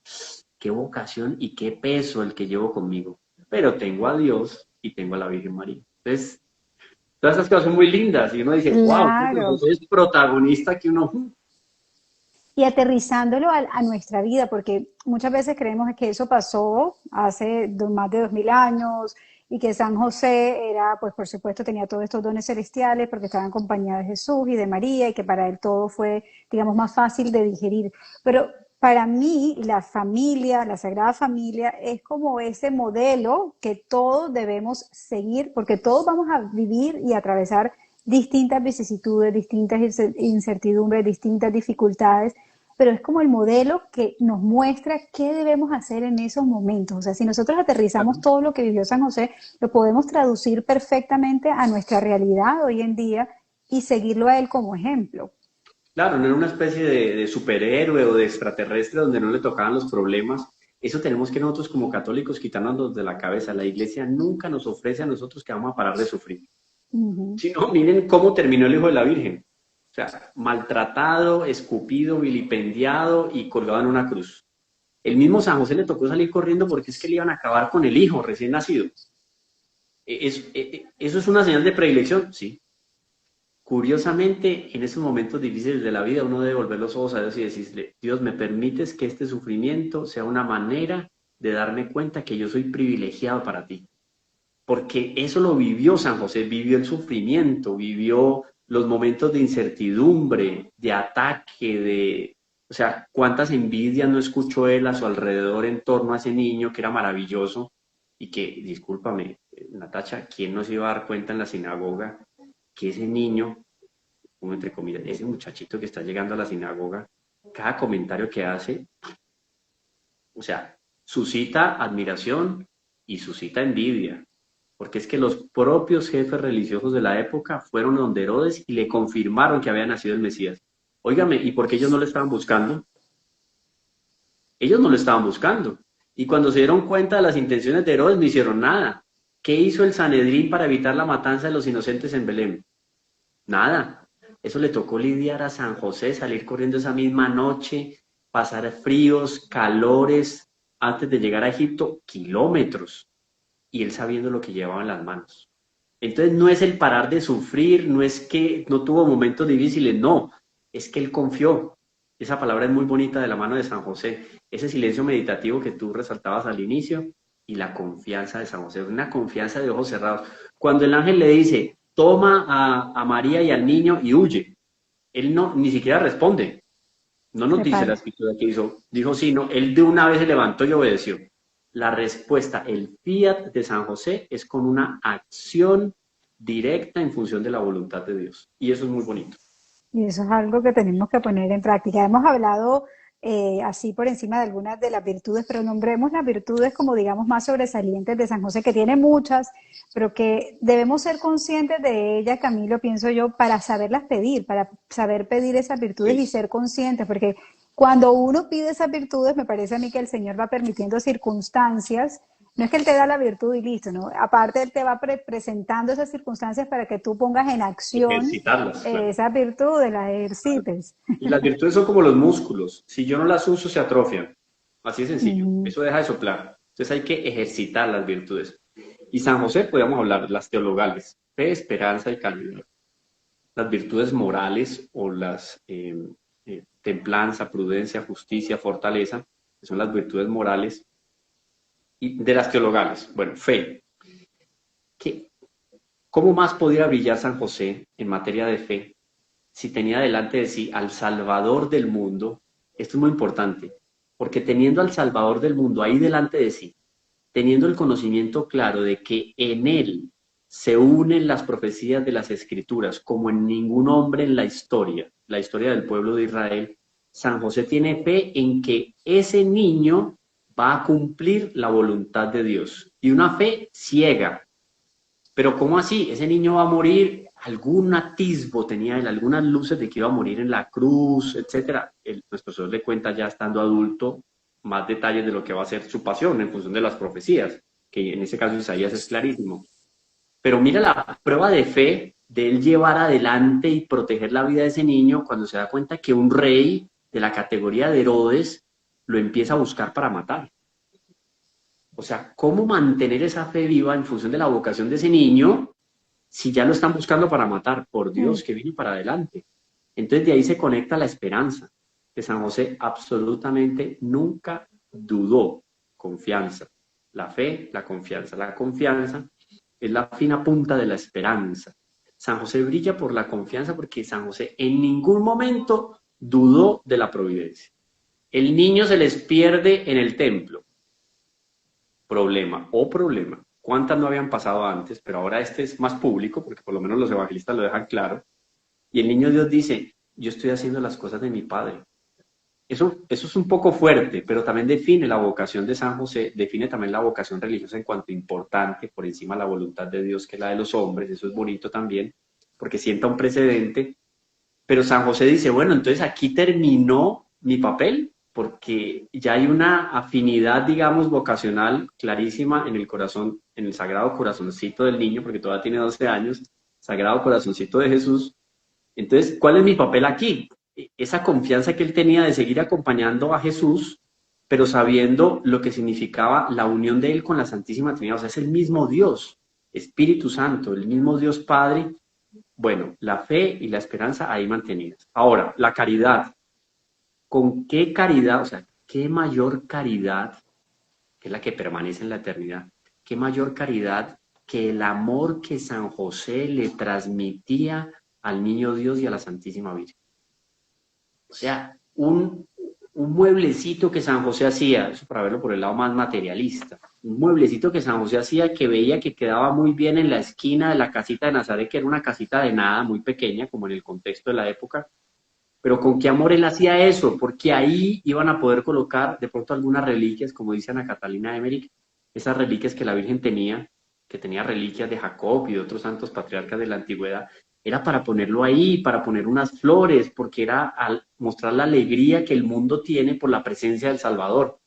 qué vocación y qué peso el que llevo conmigo. Pero tengo a Dios y tengo a la Virgen María. Entonces, todas estas cosas son muy lindas y uno dice, wow, Claro. José es protagonista que uno... Y aterrizándolo a nuestra vida, porque muchas veces creemos que eso pasó hace más de 2000 años y que San José era, pues por supuesto, tenía todos estos dones celestiales porque estaba en compañía de Jesús y de María y que para él todo fue, digamos, más fácil de digerir. Pero para mí, la familia, la Sagrada Familia, es como ese modelo que todos debemos seguir, porque todos vamos a vivir y atravesar distintas vicisitudes, distintas incertidumbres, distintas dificultades, pero es como el modelo que nos muestra qué debemos hacer en esos momentos. O sea, si nosotros aterrizamos todo lo que vivió San José, lo podemos traducir perfectamente a nuestra realidad hoy en día y seguirlo a él como ejemplo. Claro, no era una especie de superhéroe o de extraterrestre donde no le tocaban los problemas. Eso tenemos que nosotros como católicos quitarnos de la cabeza. La iglesia nunca nos ofrece a nosotros que vamos a parar de sufrir. Ujú. Si no, miren cómo terminó el hijo de la Virgen. O sea, maltratado, escupido, vilipendiado y colgado en una cruz. El mismo San José le tocó salir corriendo porque es que le iban a acabar con el hijo recién nacido. ¿Eso es una señal de predilección? Sí. Curiosamente, en esos momentos difíciles de la vida, uno debe volver los ojos a Dios y decirle, Dios, ¿me permites que este sufrimiento sea una manera de darme cuenta que yo soy privilegiado para ti? Porque eso lo vivió San José, vivió el sufrimiento, vivió los momentos de incertidumbre, de ataque, o sea, cuántas envidias no escuchó él a su alrededor en torno a ese niño que era maravilloso y que, discúlpame, Natacha, ¿quién no se iba a dar cuenta en la sinagoga que ese niño, como entre comillas, ese muchachito que está llegando a la sinagoga, cada comentario que hace, o sea, suscita admiración y suscita envidia? Porque es que los propios jefes religiosos de la época fueron donde Herodes y le confirmaron que había nacido el Mesías. Óigame, ¿y por qué ellos no lo estaban buscando? Ellos no lo estaban buscando. Y cuando se dieron cuenta de las intenciones de Herodes, no hicieron nada. ¿Qué hizo el Sanedrín para evitar la matanza de los inocentes en Belén? Nada. Eso le tocó lidiar a San José, salir corriendo esa misma noche, pasar fríos, calores, antes de llegar a Egipto, kilómetros, y él sabiendo lo que llevaba en las manos. Entonces no es el parar de sufrir, no es que no tuvo momentos difíciles, no, es que él confió. Esa palabra es muy bonita de la mano de San José, ese silencio meditativo que tú resaltabas al inicio y la confianza de San José, una confianza de ojos cerrados. Cuando el ángel le dice, toma a María y al niño y huye, él no, ni siquiera responde. No nos Se dice la para. escritura que hizo, dijo sí, no, él de una vez se levantó y obedeció. La respuesta, el fiat de San José es con una acción directa en función de la voluntad de Dios. Y eso es muy bonito. Y eso es algo que tenemos que poner en práctica. Hemos hablado así por encima de algunas de las virtudes, pero nombremos las virtudes como digamos más sobresalientes de San José, que tiene muchas, pero que debemos ser conscientes de ellas, Camilo, pienso yo, para saberlas pedir, para saber pedir esas virtudes y Es, ser conscientes, porque cuando uno pide esas virtudes, me parece a mí que el Señor va permitiendo circunstancias. No es que Él te da la virtud y listo, ¿no? Aparte, Él te va presentando esas circunstancias para que tú pongas en acción ejercitarlas, claro. esas virtudes, las ejercites. Y las virtudes son como los músculos. Si yo no las uso, se atrofian. Así de sencillo. Ujú. Eso deja de soplar. Entonces hay que ejercitar las virtudes. Y San José, podríamos hablar, las teologales, fe, esperanza y caridad. Las virtudes morales o las templanza, prudencia, justicia, fortaleza, que son las virtudes morales, y de las teologales. Bueno, fe. ¿Qué, ¿Cómo más podría brillar San José en materia de fe si tenía delante de sí al Salvador del mundo? Esto es muy importante, porque teniendo al Salvador del mundo ahí delante de sí, teniendo el conocimiento claro de que en él se unen las profecías de las Escrituras como en ningún hombre en la historia del pueblo de Israel, San José tiene fe en que ese niño va a cumplir la voluntad de Dios. Y una fe ciega. Pero ¿cómo así? Ese niño va a morir, algún atisbo tenía él, algunas luces de que iba a morir en la cruz, etcétera. Nuestro Señor le cuenta ya estando adulto más detalles de lo que va a ser su pasión en función de las profecías, que en ese caso Isaías es clarísimo. Pero mira la prueba de fe de él llevar adelante y proteger la vida de ese niño cuando se da cuenta que un rey de la categoría de Herodes lo empieza a buscar para matar. O sea, ¿cómo mantener esa fe viva en función de la vocación de ese niño si ya lo están buscando para matar? Por Dios, que vino para adelante. Entonces de ahí se conecta la esperanza, que San José absolutamente nunca dudó. Confianza. La fe, la confianza. La confianza es la fina punta de la esperanza. San José brilla por la confianza porque San José en ningún momento dudó de la providencia. El niño se les pierde en el templo. Problema. ¿Cuántas no habían pasado antes? Pero ahora este es más público, porque por lo menos los evangelistas lo dejan claro. Y el niño Dios dice, yo estoy haciendo las cosas de mi Padre. Eso es un poco fuerte, pero también define la vocación de San José, define también la vocación religiosa en cuanto importante, por encima de la voluntad de Dios, que es la de los hombres. Eso es bonito también, porque sienta un precedente. Pero San José dice, bueno, entonces aquí terminó mi papel, porque ya hay una afinidad, digamos, vocacional clarísima en el corazón, en el sagrado corazoncito del niño, porque todavía tiene 12 años, sagrado corazoncito de Jesús. Entonces, ¿cuál es mi papel aquí? Esa confianza que él tenía de seguir acompañando a Jesús, pero sabiendo lo que significaba la unión de él con la Santísima Trinidad. O sea, es el mismo Dios, Espíritu Santo, el mismo Dios Padre. Bueno, la fe y la esperanza ahí mantenidas. Ahora, la caridad. ¿Con qué caridad? O sea, qué mayor caridad, que es la que permanece en la eternidad, qué mayor caridad que el amor que San José le transmitía al niño Dios y a la Santísima Virgen. O sea, un mueblecito que San José hacía, eso para verlo por el lado más materialista, un mueblecito que San José hacía que veía que quedaba muy bien en la esquina de la casita de Nazaret, que era una casita de nada, muy pequeña, como en el contexto de la época, pero con qué amor él hacía eso, porque ahí iban a poder colocar de pronto algunas reliquias, como dice Ana Catalina de Emmerich, esas reliquias que la Virgen tenía, que tenía reliquias de Jacob y de otros santos patriarcas de la antigüedad, era para ponerlo ahí, para poner unas flores, porque era al mostrar la alegría que el mundo tiene por la presencia del Salvador.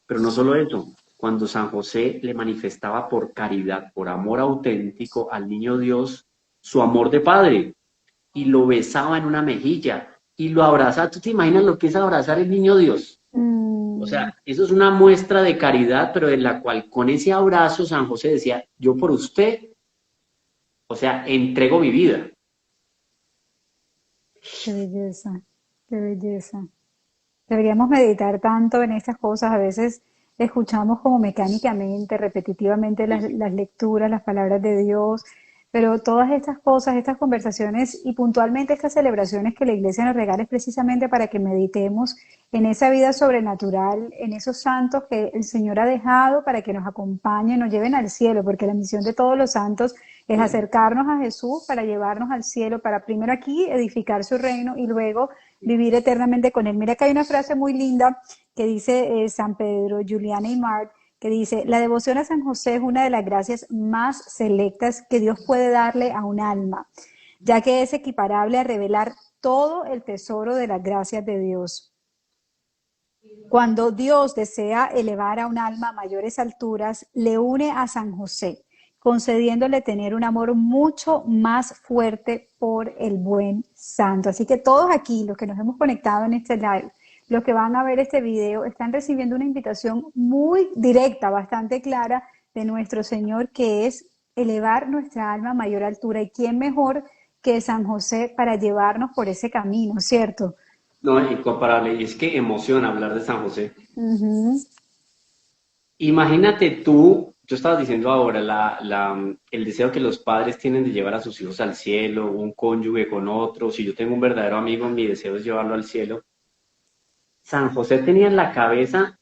Pero no solo eso, cuando San José le manifestaba por caridad, por amor auténtico al niño Dios, su amor de padre, y lo besaba en una mejilla, y lo abrazaba. ¿Tú te imaginas lo que es abrazar el niño Dios? O sea, eso es una muestra de caridad, pero en la cual con ese abrazo San José decía, yo por usted, o sea, entrego mi vida. Qué belleza, qué belleza. Deberíamos meditar tanto en estas cosas. A veces escuchamos como mecánicamente, repetitivamente Sí, sí. las lecturas, las palabras de Dios, pero todas estas cosas, estas conversaciones y puntualmente estas celebraciones que la iglesia nos regala es precisamente para que meditemos en esa vida sobrenatural, en esos santos que el Señor ha dejado para que nos acompañen, nos lleven al cielo, porque la misión de todos los santos es acercarnos a Jesús para llevarnos al cielo, para primero aquí edificar su reino y luego vivir eternamente con Él. Mira que hay una frase muy linda que dice San Pedro, Juliana y Mark, que dice, la devoción a San José es una de las gracias más selectas que Dios puede darle a un alma, ya que es equiparable a revelar todo el tesoro de las gracias de Dios. Cuando Dios desea elevar a un alma a mayores alturas, le une a San José, concediéndole tener un amor mucho más fuerte por el buen santo. Así que todos aquí, los que nos hemos conectado en este live, los que van a ver este video, están recibiendo una invitación muy directa, bastante clara de nuestro Señor, que es elevar nuestra alma a mayor altura. ¿Y quién mejor que San José para llevarnos por ese camino, cierto? No, es incomparable. Y es que emociona hablar de San José. Ujú. Imagínate tú, yo estaba diciendo ahora, el deseo que los padres tienen de llevar a sus hijos al cielo, un cónyuge con otro. Si yo tengo un verdadero amigo, mi deseo es llevarlo al cielo. San José tenía en la cabeza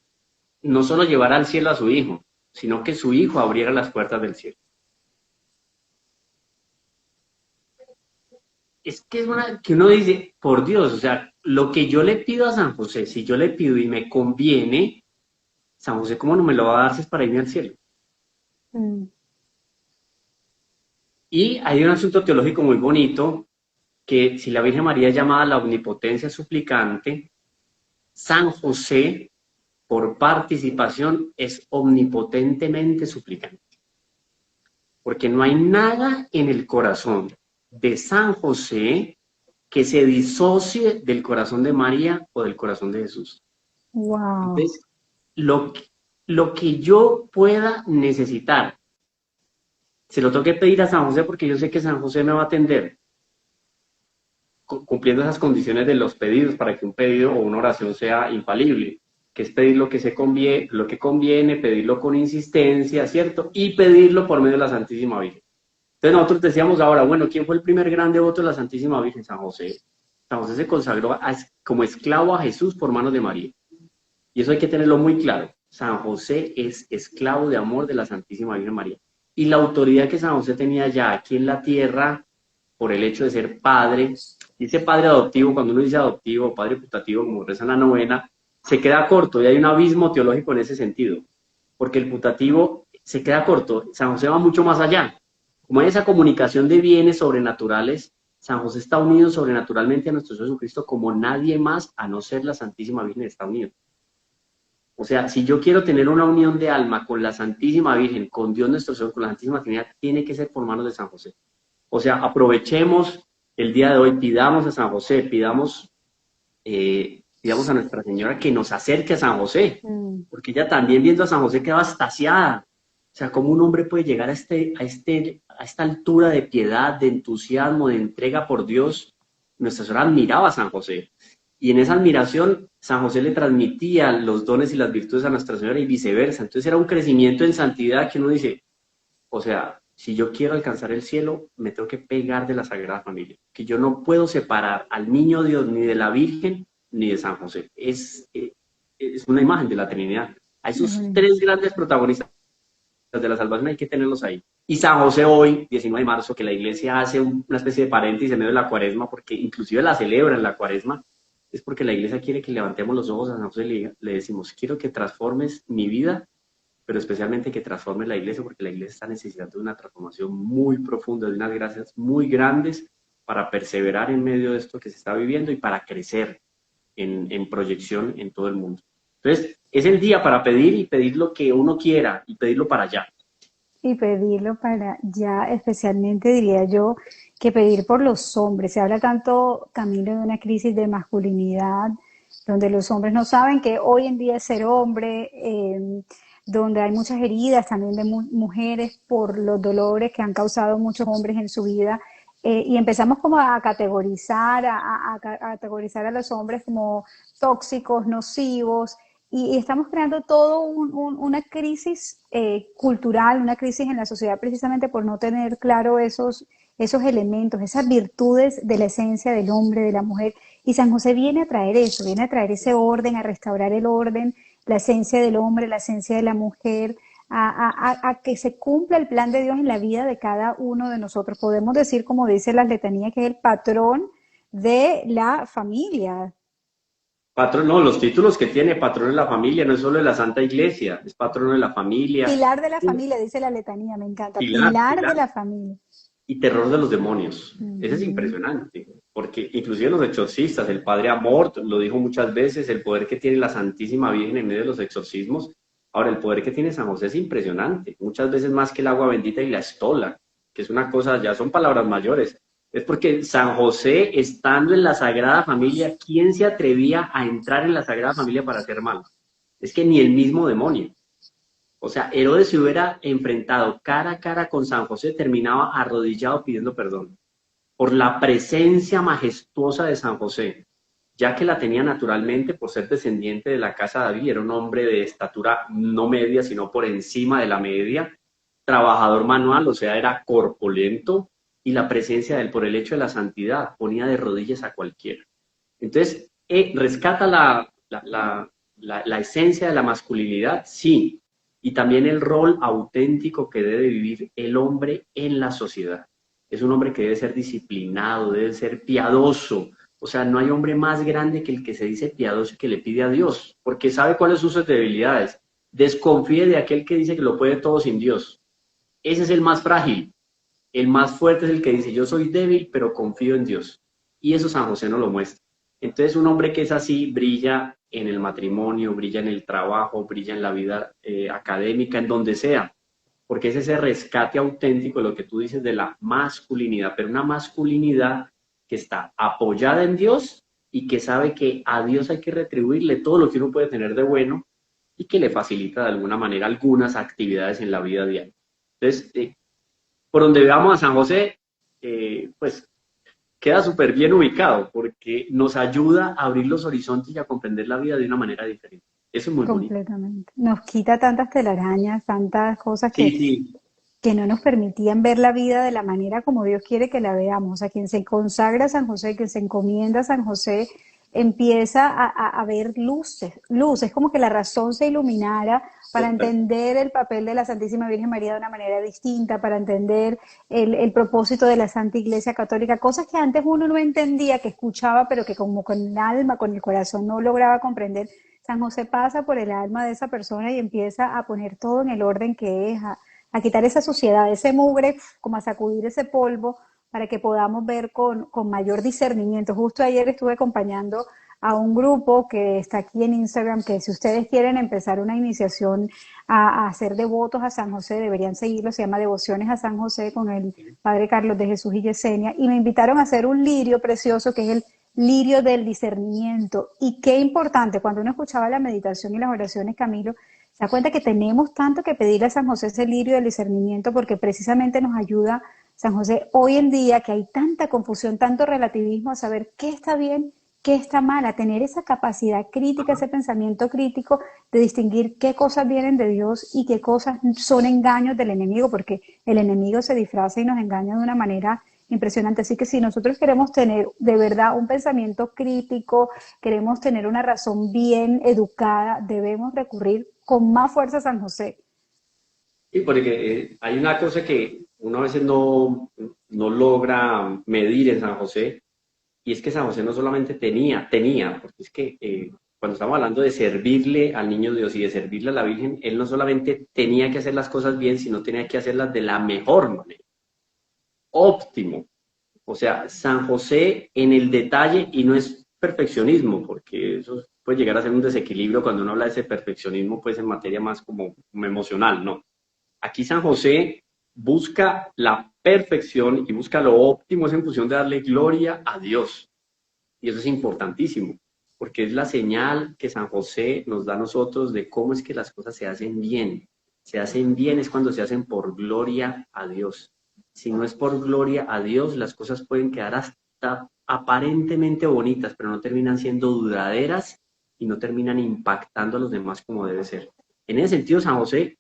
no solo llevar al cielo a su hijo, sino que su hijo abriera las puertas del cielo. Es que es una que uno dice, por Dios, o sea, lo que yo le pido a San José, si yo le pido y me conviene, San José, ¿cómo no me lo va a dar si es para irme al cielo? Mm. Y hay un asunto teológico muy bonito, que si la Virgen María es llamada la omnipotencia suplicante, San José, por participación, es omnipotentemente suplicante. Porque no hay nada en el corazón de San José que se disocie del corazón de María o del corazón de Jesús. Wow. Entonces, lo, lo que yo pueda necesitar, se lo tengo que pedir a San José porque yo sé que San José me va a atender, cumpliendo esas condiciones de los pedidos para que un pedido o una oración sea infalible, que es pedir lo que conviene, pedirlo con insistencia, ¿cierto? Y pedirlo por medio de la Santísima Virgen. Entonces nosotros decíamos ahora, bueno, ¿quién fue el primer gran devoto de la Santísima Virgen? San José. San José se consagró como esclavo a Jesús por manos de María. Y eso hay que tenerlo muy claro. San José es esclavo de amor de la Santísima Virgen María. Y la autoridad que San José tenía ya aquí en la tierra, por el hecho de ser padre, dice padre adoptivo, cuando uno dice adoptivo, padre putativo, como reza en la novena, se queda corto y hay un abismo teológico en ese sentido. Porque el putativo se queda corto. San José va mucho más allá. Como hay esa comunicación de bienes sobrenaturales, San José está unido sobrenaturalmente a nuestro Señor Jesucristo como nadie más, a no ser la Santísima Virgen, está unido. O sea, si yo quiero tener una unión de alma con la Santísima Virgen, con Dios nuestro Señor, con la Santísima Trinidad, tiene que ser por manos de San José. O sea, aprovechemos el día de hoy, pidamos a San José, pidamos a Nuestra Señora que nos acerque a San José, Mm. porque ella también viendo a San José quedaba extasiada. O sea, ¿cómo un hombre puede llegar a esta altura de piedad, de entusiasmo, de entrega por Dios? Nuestra Señora admiraba a San José. Y en esa admiración, San José le transmitía los dones y las virtudes a Nuestra Señora y viceversa. Entonces era un crecimiento en santidad que uno dice, o sea, si yo quiero alcanzar el cielo, me tengo que pegar de la Sagrada Familia, que yo no puedo separar al niño Dios ni de la Virgen ni de San José. Es una imagen de la Trinidad. A esos tres grandes protagonistas de la salvación hay que tenerlos ahí. Y San José hoy, 19 de marzo, que la iglesia hace una especie de paréntesis en medio de la cuaresma, porque inclusive la celebra en la cuaresma, es porque la iglesia quiere que levantemos los ojos a San José y le decimos, quiero que transformes mi vida, pero especialmente que transformes la iglesia, porque la iglesia está necesitando de una transformación muy profunda, de unas gracias muy grandes para perseverar en medio de esto que se está viviendo y para crecer en proyección en todo el mundo. Entonces, es el día para pedir y pedir lo que uno quiera y pedirlo para allá. Y pedirlo para ya, especialmente diría yo, que pedir por los hombres. Se habla tanto, Camilo, de una crisis de masculinidad, donde los hombres no saben que hoy en día es ser hombre, donde hay muchas heridas también de mujeres por los dolores que han causado muchos hombres en su vida. Y empezamos como a categorizar, a categorizar a los hombres como tóxicos, nocivos, y estamos creando todo una crisis cultural, una crisis en la sociedad precisamente por no tener claro esos elementos, esas virtudes de la esencia del hombre, de la mujer. Y San José viene a traer eso, viene a traer ese orden, a restaurar el orden, la esencia del hombre, la esencia de la mujer, a que se cumpla el plan de Dios en la vida de cada uno de nosotros. Podemos decir, como dice la letanía, que es el patrón de la familia. Patrón, no, los títulos que tiene patrón de la familia no es solo de la Santa Iglesia, es patrón de la familia, Pilar de la familia, dice la letanía, me encanta. pilar, Pilar de pilar, la familia. y terror de los demonios. Ese es Ujú. impresionante, porque inclusive los exorcistas, el padre Amort lo dijo muchas veces, el poder que tiene la Santísima Virgen en medio de los exorcismos. Ahora, el poder que tiene San José es impresionante, muchas veces más que el agua bendita y la estola, que es una cosa, ya son palabras mayores. Es porque San José, estando en la Sagrada Familia, ¿quién se atrevía a entrar en la Sagrada Familia para hacer mal? Es que ni el mismo demonio. O sea, Herodes se hubiera enfrentado cara a cara con San José, terminaba arrodillado pidiendo perdón por la presencia majestuosa de San José, ya que la tenía naturalmente por ser descendiente de la casa de David, era un hombre de estatura no media, sino por encima de la media, trabajador manual, o sea, era corpulento, y la presencia de él por el hecho de la santidad ponía de rodillas a cualquiera. Entonces, rescata la esencia de la masculinidad, sí, y también el rol auténtico que debe vivir el hombre en la sociedad. Es un hombre que debe ser disciplinado, debe ser piadoso. O sea, no hay hombre más grande que el que se dice piadoso y que le pide a Dios, porque sabe cuáles son sus debilidades. Desconfíe de aquel que dice que lo puede todo sin Dios. Ese es el más frágil. El más fuerte es el que dice, yo soy débil, pero confío en Dios. Y eso San José nos lo muestra. Entonces, un hombre que es así brilla en el matrimonio, brilla en el trabajo, brilla en la vida académica, en donde sea, porque es ese rescate auténtico, lo que tú dices de la masculinidad, pero una masculinidad que está apoyada en Dios y que sabe que a Dios hay que retribuirle todo lo que uno puede tener de bueno y que le facilita de alguna manera algunas actividades en la vida diaria. Entonces, por donde veamos a San José, pues queda súper bien ubicado porque nos ayuda a abrir los horizontes y a comprender la vida de una manera diferente. Eso es muy bonito. Completamente. Nos quita tantas telarañas, tantas cosas Sí, sí, que no nos permitían ver la vida de la manera como Dios quiere que la veamos. O sea, quien se consagra a San José, quien se encomienda a San José, empieza a ver luces, luz. Es como que la razón se iluminara para total. entender el papel de la Santísima Virgen María de una manera distinta, para entender el propósito de la Santa Iglesia Católica, cosas que antes uno no entendía, que escuchaba, pero que como con el alma, con el corazón no lograba comprender. San José pasa por el alma de esa persona y empieza a poner todo en el orden que es, a quitar esa suciedad, ese mugre, como a sacudir ese polvo para que podamos ver con mayor discernimiento. Justo ayer estuve acompañando a un grupo que está aquí en Instagram, que si ustedes quieren empezar una iniciación a ser devotos a San José, deberían seguirlo, se llama Devociones a San José con el Padre Carlos de Jesús y Yesenia, y me invitaron a hacer un lirio precioso que es el lirio del discernimiento. Y qué importante, cuando uno escuchaba la meditación y las oraciones, Camilo, se da cuenta que tenemos tanto que pedirle a San José ese lirio del discernimiento porque precisamente nos ayuda San José hoy en día que hay tanta confusión, tanto relativismo a saber qué está bien qué está mal, a tener esa capacidad crítica, ese pensamiento crítico de distinguir qué cosas vienen de Dios y qué cosas son engaños del enemigo, porque el enemigo se disfraza y nos engaña de una manera impresionante. Así que si nosotros queremos tener de verdad un pensamiento crítico, queremos tener una razón bien educada, debemos recurrir con más fuerza a San José. Y porque hay una cosa que uno a veces no logra medir en San José, y es que San José no solamente tenía, porque es que cuando estamos hablando de servirle al niño Dios y de servirle a la Virgen, él no solamente tenía que hacer las cosas bien, sino tenía que hacerlas de la mejor manera, óptimo. O sea, San José en el detalle, y no es perfeccionismo, porque eso puede llegar a ser un desequilibrio cuando uno habla de ese perfeccionismo, pues en materia más como emocional, ¿no? Aquí San José busca la perfección y busca lo óptimo, es en función de darle gloria a Dios. Y eso es importantísimo, porque es la señal que San José nos da a nosotros de cómo es que las cosas se hacen bien. Se hacen bien es cuando se hacen por gloria a Dios. Si no es por gloria a Dios, las cosas pueden quedar hasta aparentemente bonitas, pero no terminan siendo duraderas y no terminan impactando a los demás como debe ser. En ese sentido, San José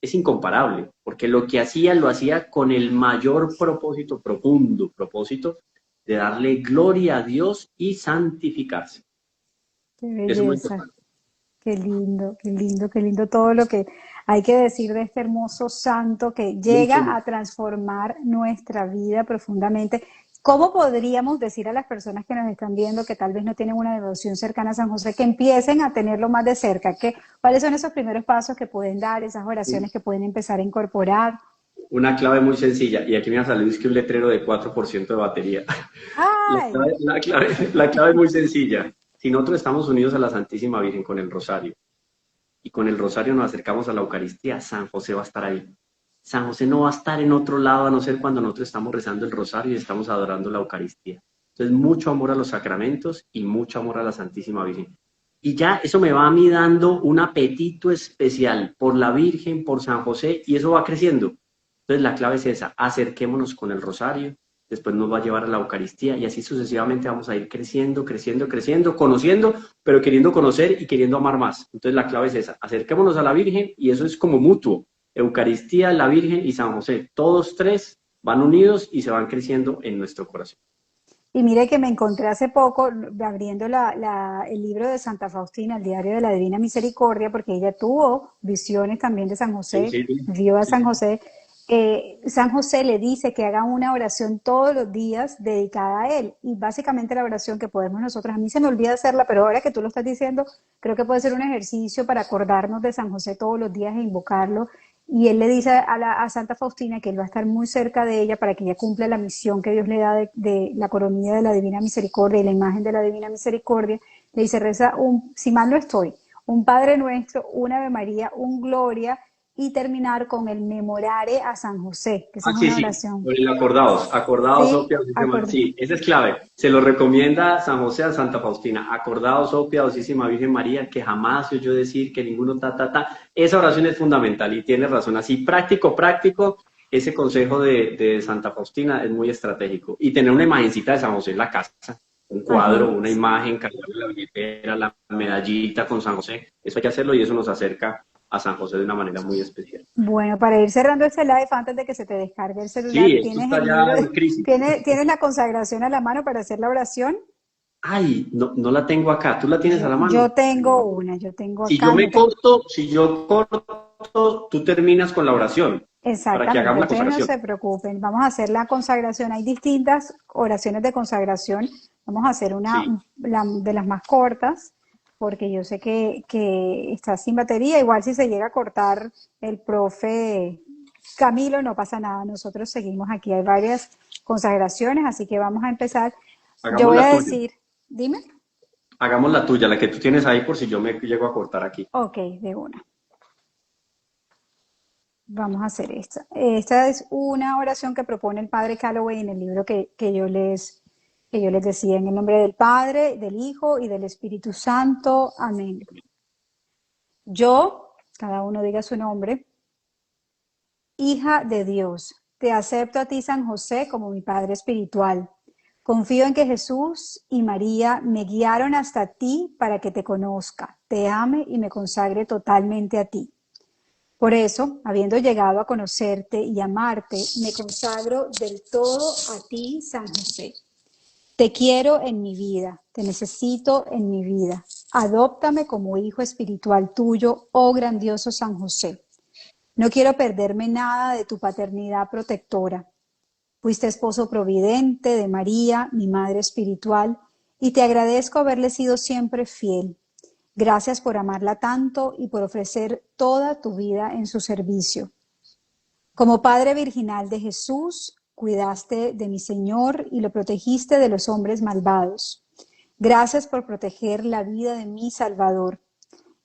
es incomparable, porque lo que hacía lo hacía con el mayor propósito, profundo propósito, de darle gloria a Dios y santificarse. Qué Eso es muy belleza. importante. Qué lindo, qué lindo, qué lindo todo lo que hay que decir de este hermoso santo que Mucho, llega mucho. a transformar nuestra vida profundamente. ¿Cómo podríamos decir a las personas que nos están viendo que tal vez no tienen una devoción cercana a San José, que empiecen a tenerlo más de cerca? ¿Cuáles son esos primeros pasos que pueden dar, esas oraciones que pueden empezar a incorporar? Una clave muy sencilla, y aquí me ha salido es que un letrero de 4% de batería. La ¡Ay! clave, la clave, la clave es muy sencilla. Si nosotros estamos unidos a la Santísima Virgen con el rosario, y con el rosario nos acercamos a la Eucaristía, San José va a estar ahí. San José no va a estar en otro lado a no ser cuando nosotros estamos rezando el rosario y estamos adorando la Eucaristía. Entonces, mucho amor a los sacramentos y mucho amor a la Santísima Virgen. Y ya eso me va a mí dando un apetito especial por la Virgen, por San José, y eso va creciendo. Entonces, la clave es esa, acerquémonos con el rosario, después nos va a llevar a la Eucaristía y así sucesivamente vamos a ir creciendo, creciendo, creciendo, conociendo, pero queriendo conocer y queriendo amar más. Entonces la clave es esa, acerquémonos a la Virgen y eso es como mutuo. Eucaristía, la Virgen y San José, todos tres van unidos y se van creciendo en nuestro corazón. Y mire que me encontré hace poco abriendo el libro de Santa Faustina, el diario de la Divina Misericordia, porque ella tuvo visiones también de San Sí, José, sí, vio a sí, San sí. José. San José le dice que haga una oración todos los días dedicada a él. Y básicamente la oración que podemos nosotros, a mí se me olvida hacerla, pero ahora que tú lo estás diciendo, creo que puede ser un ejercicio para acordarnos de San José todos los días e invocarlo. Y él le dice a Santa Faustina que él va a estar muy cerca de ella para que ella cumpla la misión que Dios le da de la coronilla de la Divina Misericordia y la imagen de la Divina Misericordia. Le dice, reza si mal no estoy, un Padre Nuestro, un Ave María, un Gloria y terminar con el Memorare a San José, que esa es Sí, una sí, oración. con el acordados, oh Sí, piadosísima María. Sí, esa es clave. Se lo recomienda San José a Santa Faustina. Acordados, oh piadosísima Virgen María, que jamás se oyó decir que ninguno ta, ta, ta. Esa oración es fundamental y tiene razón. Así, práctico, práctico, ese consejo de Santa Faustina es muy estratégico. Y tener una imagencita de San José en la casa, un cuadro, ajá. una imagen, cargarle la billetera, la medallita con San José. Eso hay que hacerlo y eso nos acerca a San José de una manera muy especial. Bueno, para ir cerrando este live, antes de que se te descargue el celular, Sí, esto ¿tienes está el libro? ya en crisis. ¿Tienes la consagración a la mano para hacer la oración? Ay, no, no la tengo acá. ¿Tú la tienes a la Yo mano? tengo una, yo tengo Si yo acá, no me tengo. corto, si yo corto, tú terminas con la oración para que hagamos Exactamente, la ustedes no consagración. se preocupen, vamos a hacer la consagración. Hay distintas oraciones de consagración. Vamos a hacer una Sí. de las más cortas, porque yo sé que está sin batería. Igual si se llega a cortar el profe Camilo, no pasa nada. Nosotros seguimos aquí. Hay varias consagraciones, así que vamos a empezar. Yo Hagamos voy la a tuya. decir, dime. Hagamos la tuya, la que tú tienes ahí por si yo me llego a cortar aquí. Ok, de una. Vamos a hacer esta. Esta es una oración que propone el padre Calloway en el libro que yo les decía, en el nombre del Padre, del Hijo y del Espíritu Santo. Amén. Yo, cada uno diga su nombre, hija de Dios, te acepto a ti, San José, como mi Padre espiritual. Confío en que Jesús y María me guiaron hasta ti para que te conozca, te ame y me consagre totalmente a ti. Por eso, habiendo llegado a conocerte y amarte, me consagro del todo a ti, San José. Te quiero en mi vida, te necesito en mi vida. Adóptame como hijo espiritual tuyo, oh grandioso San José. No quiero perderme nada de tu paternidad protectora. Fuiste esposo providente de María, mi madre espiritual, y te agradezco haberle sido siempre fiel. Gracias por amarla tanto y por ofrecer toda tu vida en su servicio. Como Padre Virginal de Jesús, cuidaste de mi Señor y lo protegiste de los hombres malvados. Gracias por proteger la vida de mi Salvador.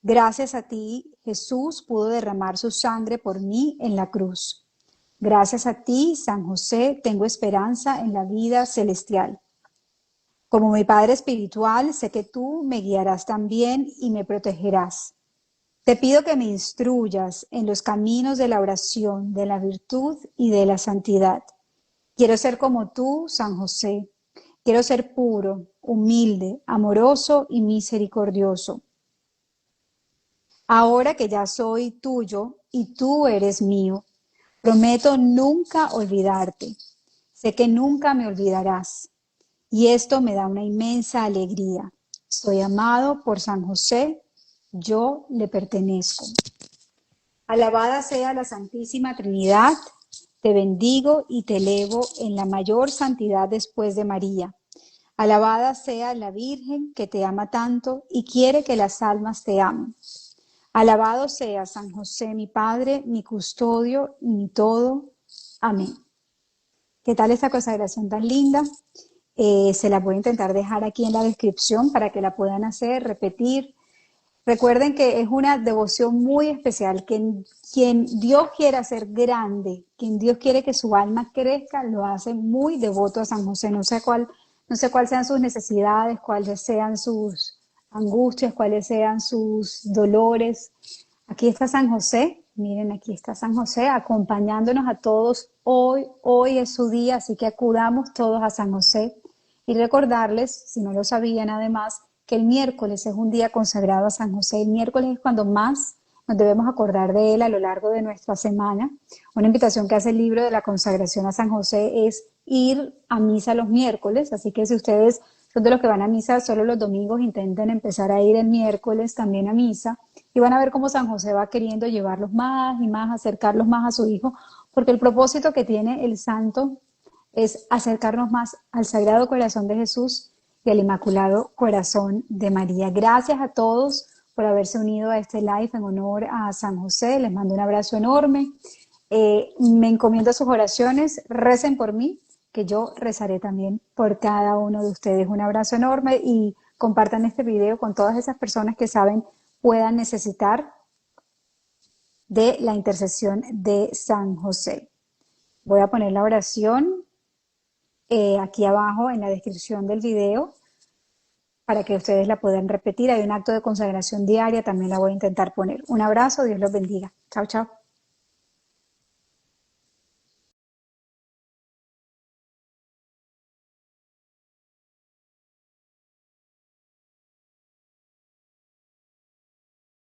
Gracias a ti, Jesús pudo derramar su sangre por mí en la cruz. Gracias a ti, San José, tengo esperanza en la vida celestial. Como mi Padre espiritual, sé que tú me guiarás también y me protegerás. Te pido que me instruyas en los caminos de la oración, de la virtud y de la santidad. Quiero ser como tú, San José. Quiero ser puro, humilde, amoroso y misericordioso. Ahora que ya soy tuyo y tú eres mío, prometo nunca olvidarte. Sé que nunca me olvidarás. Y esto me da una inmensa alegría. Soy amado por San José, yo le pertenezco. Alabada sea la Santísima Trinidad, te bendigo y te elevo en la mayor santidad después de María. Alabada sea la Virgen que te ama tanto y quiere que las almas te amen. Alabado sea San José, mi Padre, mi custodio y mi todo. Amén. ¿Qué tal esta consagración tan linda? Se la voy a intentar dejar aquí en la descripción para que la puedan hacer, repetir. Recuerden que es una devoción muy especial, que quien Dios quiere hacer grande, quien Dios quiere que su alma crezca, lo hace muy devoto a San José. No sé cuáles sean sus necesidades, cuáles sean sus angustias, cuáles sean sus dolores. Aquí está San José, miren, aquí está San José acompañándonos a todos hoy. Hoy es su día, así que acudamos todos a San José y recordarles, si no lo sabían además, que el miércoles es un día consagrado a San José. El miércoles es cuando más nos debemos acordar de él a lo largo de nuestra semana. Una invitación que hace el libro de la consagración a San José es ir a misa los miércoles, así que si ustedes son de los que van a misa solo los domingos, intenten empezar a ir el miércoles también a misa y van a ver cómo San José va queriendo llevarlos más y más, acercarlos más a su hijo, porque el propósito que tiene el santo es acercarnos más al Sagrado Corazón de Jesús y al Inmaculado Corazón de María. Gracias a todos por haberse unido a este live en honor a San José. Les mando un abrazo enorme. Me encomiendo a sus oraciones. Recen por mí, que yo rezaré también por cada uno de ustedes. Un abrazo enorme y compartan este video con todas esas personas que saben puedan necesitar de la intercesión de San José. Voy a poner la oración aquí abajo en la descripción del video para que ustedes la puedan repetir. Hay un acto de consagración diaria, también la voy a intentar poner. Un abrazo, Dios los bendiga. Chao, chao.